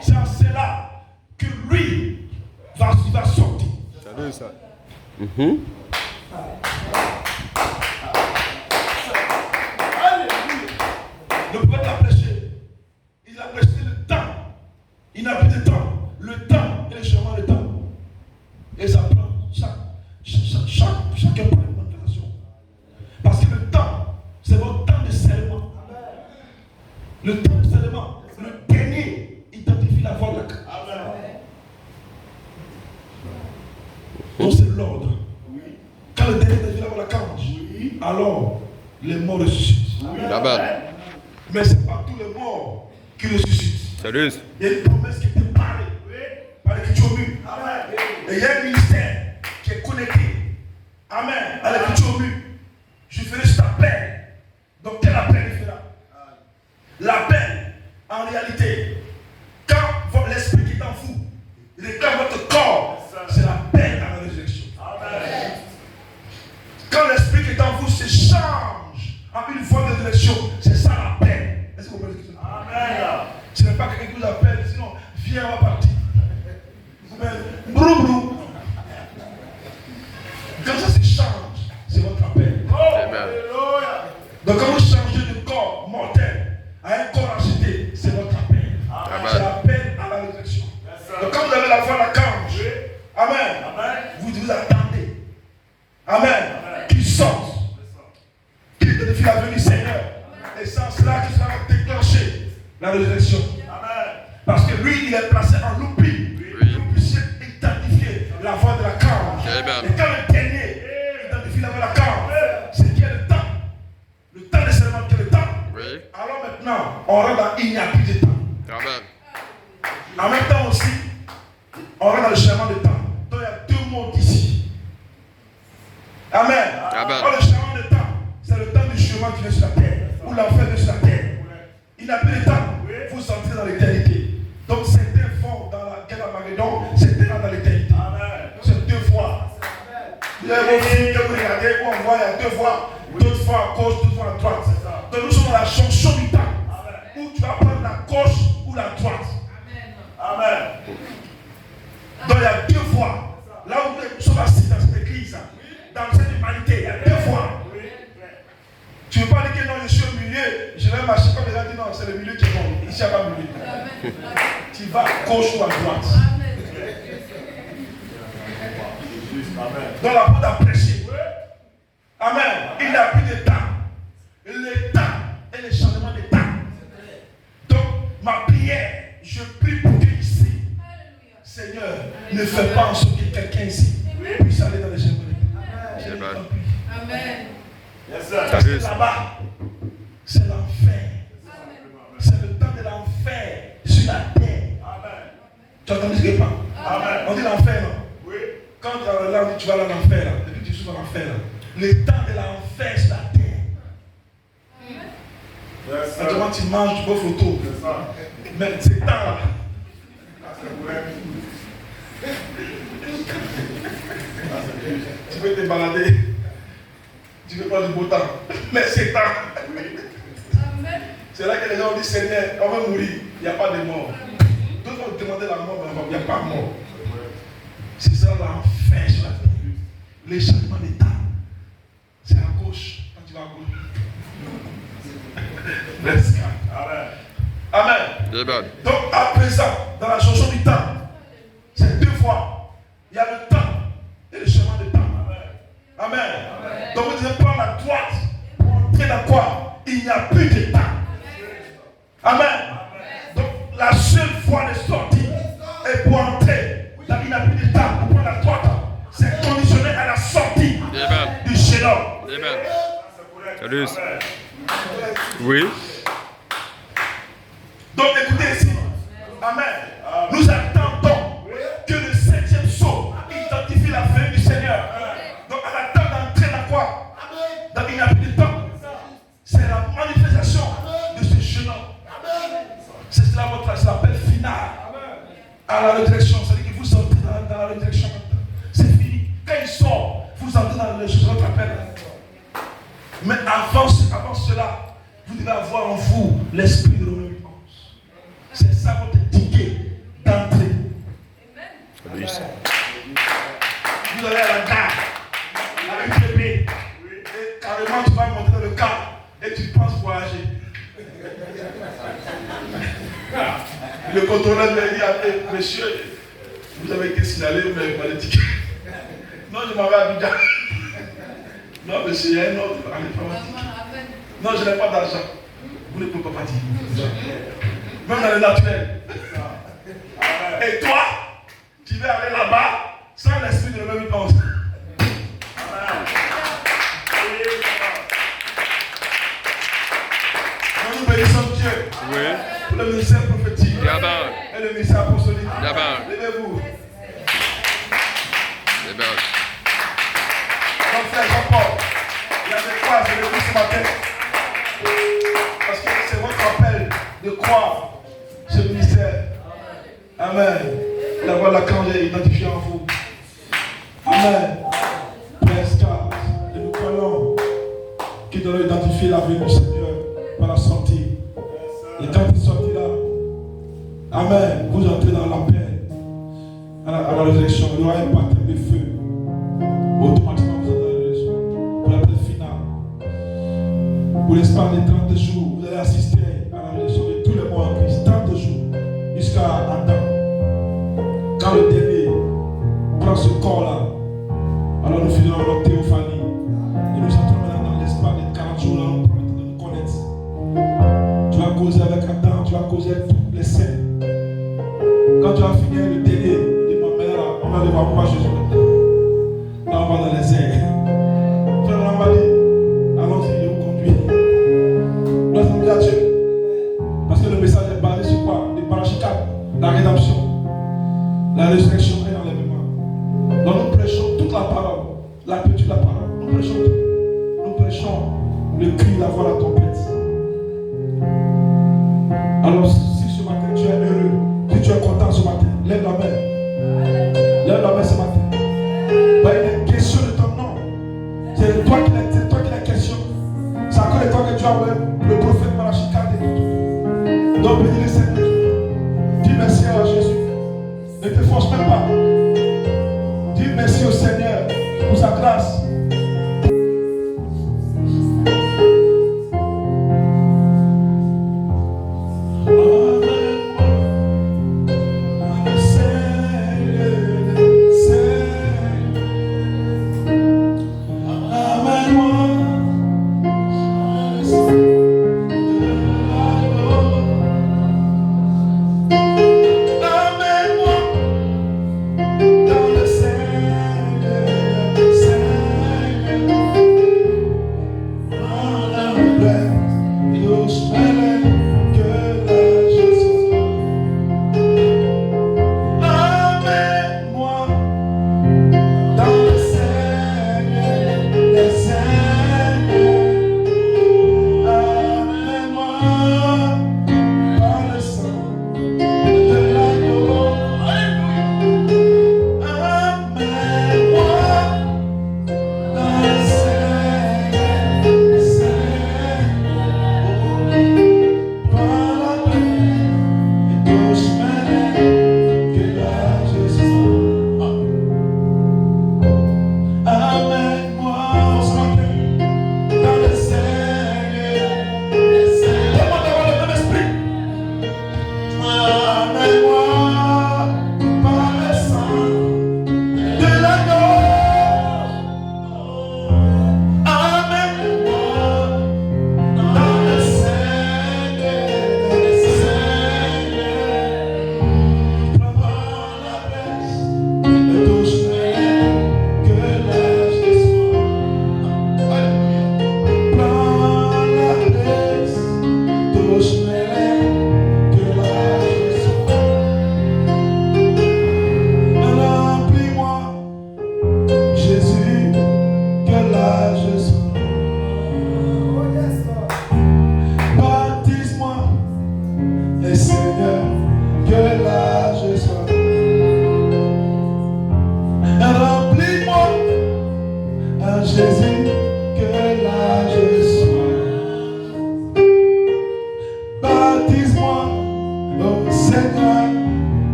C'est en cela que lui va sortir. Salut ça. Le prophète a prêché. Il a prêché le temps. Il n'a plus de temps. Le temps est le chemin de temps. Et ça prend chacun prend une manifestation. Parce que le temps, c'est votre temps de serment. Le temps de serment, le dernier identifie la voix de la cage. Donc c'est l'ordre. Quand le dernier identifie la voix de la cage, alors les morts ressuscitent. Mais ce n'est pas tous les morts qui ressuscitent. Salut. Il y a une promesse qui était parlée par l'écriture mue. Et il y a un ministère qui est connecté. Amen. À l'écriture mue. Je ferai cet appel. Donc quel appel il fera? L'appel, en réalité, quand l'esprit qui est en vous réclame votre corps, c'est l'appel à la résurrection. Quand l'esprit qui est en vous se change en une voie de résurrection, c'est ça l'appel. Est-ce que vous comprenez ce que c'est? Amen. Ce n'est pas quelqu'un qui vous appelle, sinon viens, on va partir. Brou brou. Quand ça se change, c'est votre appel. Donc quand vous changez de corps mortel à un corps acheté, c'est votre appel. C'est l'appel à la résurrection. Donc quand vous avez la foi de la cage, amen, vous attendez. Amen. Qu'il sorte. Qu'il identifie la venue du Seigneur. Et sans cela, qu'il sera déclenché la résurrection. Parce que lui, il est placé en loupi. Vous puissiez identifier la voix de la cage. Et quand le dernier identifie la voix de la cage, c'est qu'il y a le temps. Le temps de seulement qu'il y a le temps. Alors maintenant, on rentre dans il n'y a plus de temps. En même temps aussi, on rentre dans le changement de temps. Donc il y a deux mondes ici. Amen. Alors, le changement de temps, c'est le temps du chemin qui vient sur la terre. Ou l'enfer vient sur la terre. Il n'a plus de temps. Vous entrez dans l'éternité. Donc certains vont dans la guerre d'Armageddon, certains dans l'éternité. C'est deux fois. Vous avez vos filles que vous regardez, où on voit, il y a deux fois. D'autres fois à gauche, d'autres fois à droite. Donc nous sommes dans la jonction du temps. Où tu vas prendre la gauche ou la droite. Amen. Donc il y a deux fois. Là où nous sommes assis dans cette église, dans cette humanité, il y a deux fois. Tu ne veux pas dire que non, je suis au milieu, je vais marcher comme les gens disent non, c'est le milieu qui est bon. Ici, il n'y a pas de milieu. Tu vas à gauche ou à droite. Donc la porte a prêché. Amen. Il n'a plus de temps. Le temps ne fais pas en sorte que quelqu'un ici puisse aller dans les chemins. Amen. Parce que là-bas, c'est l'enfer. C'est le temps de l'enfer sur la terre. Tu as entendu ce que je parle? On dit l'enfer, non? Oui. Quand là, on dit tu vas dans l'enfer, là, depuis que tu souffres dans l'enfer, là, le temps de l'enfer sur la terre. Quand tu manges, tu peux photo. Mais c'est temps là. Tu peux te balader. Tu peux prendre du beau temps. Mais c'est temps. C'est là que les gens ont dit Seigneur, on va mourir. Il n'y a pas de mort. D'autres vont demander la mort, mais il n'y a pas de mort. C'est ça l'enfer sur la terre. Les changements d'état. C'est à gauche. Quand tu vas à gauche. Amen. Donc à présent, dans la chanson du temps, c'est deux fois. Il y a le temps et le chemin de temps. Amen. Donc vous devez prendre la droite pour entrer dans quoi? Il n'y a plus de temps. Amen. Donc la seule voie de sortie est pour entrer. Là, il n'y a plus de temps pour prendre la droite. C'est conditionné à la sortie du chaînon. Oui. Donc écoutez ici. Amen. Nous attendons que le 7e sceau identifie la venue du Seigneur. Donc à la temps d'entrer dans quoi? Dans il n'y a plus de temps. C'est la manifestation de ce jeune homme. C'est cela votre appel final à la résurrection. C'est-à-dire que vous entrez dans la résurrection. C'est fini. Quand il sort, vous entrez dans votre appel. Mais avant cela, vous devez avoir en vous l'esprit de l'obéissance. C'est ça votre ticket d'entrée. Vous allez à la gare, à UTP, et carrément tu vas monter dans le car et tu penses voyager. Le contrôleur lui a dit, monsieur, vous avez été signalé, vous n'avez pas le ticket. Non, je m'en vais à Abidjan. Non, monsieur, il y a un autre. Non, je n'ai pas d'argent. Vous ne pouvez pas partir. Même dans le naturel. Et toi, tu vas aller là-bas sans l'esprit de l'obéissance. Nous bénissons Dieu pour le ministère prophétique et le ministère apostolique. Levez-vous. Mon frère Jean-Paul, il y a des quoi, je l'ai vu ce matin. Parce que c'est votre appel de croire ce ministère. Amen. D'avoir la candeur identifiée en vous. Amen. Presque, et nous croyons qu'il doit identifier la venue du Seigneur par la sortie. Et quand il sortira, amen, vous entrez dans la paix, à la résurrection. Il y aura un baptême de feu. Automatiquement, vous êtes dans la résurrection. Pour la paix finale. Pour l'espace de 30 jours, vous allez assister à la résurrection de tous les mois en Christ. 30 jours. Jusqu'à Adam. Quand le dernier prend ce corps-là, alors nous finirons notre théophanie. Et nous entrons maintenant dans l'espace de 40 jours, là, nous permettons de nous connaître. Tu vas causer avec Adam, tu vas causer avec tous les saints. Quand tu vas finir le dernier, dis-moi, mais là, on va devoir voir Jésus maintenant. Là, on va dans les airs. Frère, on va dire, allons-y, je vous conduis. Nous allons dire à Dieu. Parce que le message est basé sur quoi? Le parachicate, la rédemption, la résurrection est dans les mêmes mains. Donc nous prêchons toute la parole, la petite la parole. Nous prêchons tout. Nous prêchons le cri, la voix, la trompette. Alors si ce matin tu es heureux, si tu es content ce matin, lève la main. Lève la main ce matin. Pas une question de ton nom. C'est toi qui la question. C'est encore de toi que tu as le prophète Malachikate et tout. Donc bénis le Seigneur. Dis merci à Jésus. Ne te force même pas. Dis merci au Seigneur pour sa grâce. Amène-moi.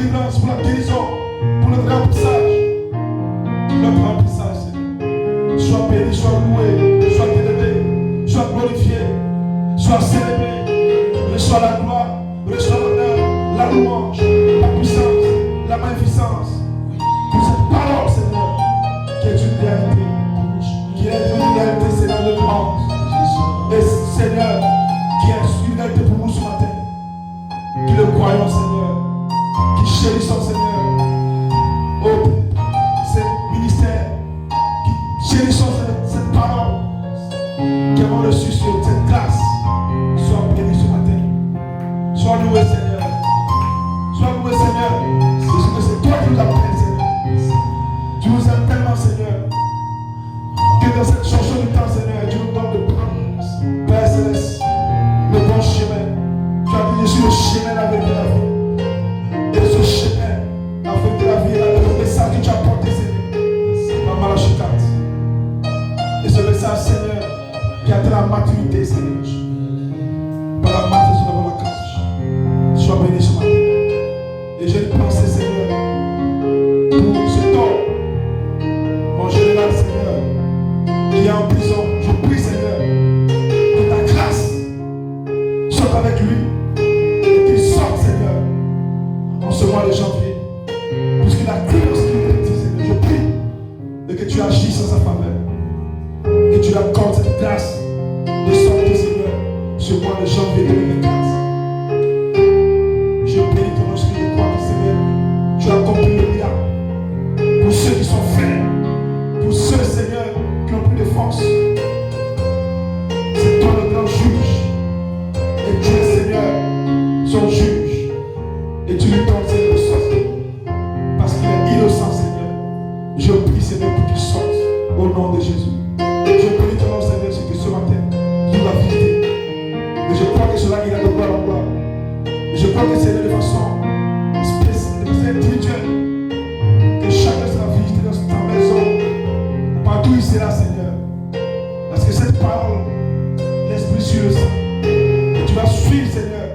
délivrance, pour la guérison, pour notre remplissage. Notre remplissage, Seigneur. Sois béni, sois loué, sois élevé, sois glorifié, sois célébré. Reçois la gloire, reçois l'honneur, la louange, la puissance, la magnificence. Pour cette parole, Seigneur, qui est une réalité. Qui est une réalité, Seigneur, de demande. Et Seigneur, qui est une réalité pour nous ce matin. Qui le croyons, Seigneur. Qui chérissons, Seigneur. Oh, ce ministère. Qui chérissons cette parole. Qui avons reçu sur cette grâce. Sois béni ce matin. Sois loué, Seigneur. Sois loué, Seigneur. Parce que c'est toi qui nous appelles, Seigneur. Tu nous aimes tellement, Seigneur. Que dans cette chanson du temps, Seigneur, tu nous donnes de prendre, Père Céleste, le bon chemin. Tu as dit, je suis le chemin, la vérité, la vie. Et ce chemin, la vérité, la vie, le message que tu as porté, Seigneur, dans Malachie 4. Et ce message, Seigneur, qui a atteint la maturité, Seigneur. Par la maturité de la grâce. Sois béni ce matin. Et j'ai une pensée, Seigneur, pour cet homme, mon général, Seigneur, qui est en prison. Je prie, Seigneur, que ta grâce soit avec lui et qu'il sorte, Seigneur, en ce mois de janvier. Puisqu'il a cru dans ce qu'il t'a dit, Seigneur. Je prie et que tu agisses en sa faveur. Que tu lui accordes cette grâce de sortir, Seigneur, ce mois de janvier 2024. Je bénis ton esprit de croire que, Seigneur, tu as accompli le miracle. Pour ceux qui sont frères, pour ceux, Seigneur, qui n'ont plus de force. C'est toi le grand juge. Et tu es, Seigneur, son juge. Et tu lui donnes, Seigneur, le sort. Parce qu'il est innocent, Seigneur. Je prie, Seigneur, pour qu'il sorte au nom de Jésus. Je prie ton nom, Seigneur, c'est que ce matin, tu nous as visité. Et je crois que cela ira de gloire en gloire. Et je crois que c'est de façon spéciale, de façon individuelle, que chacun sera visité dans ta maison, partout il sera, Seigneur. Parce que cette parole, l'Esprit sur le sang, et tu vas suivre, Seigneur,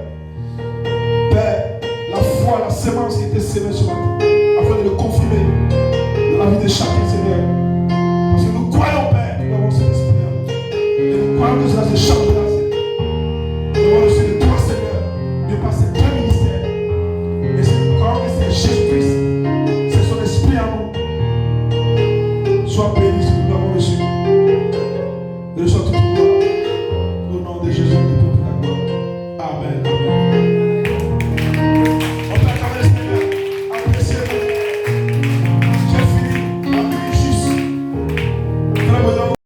Père, la foi, la sémence qui était sémée ce matin, afin de le confirmer dans la vie de chacun, Seigneur. Parce que nous croyons, Père, que nous avons cet esprit. Et nous croyons que cela se change.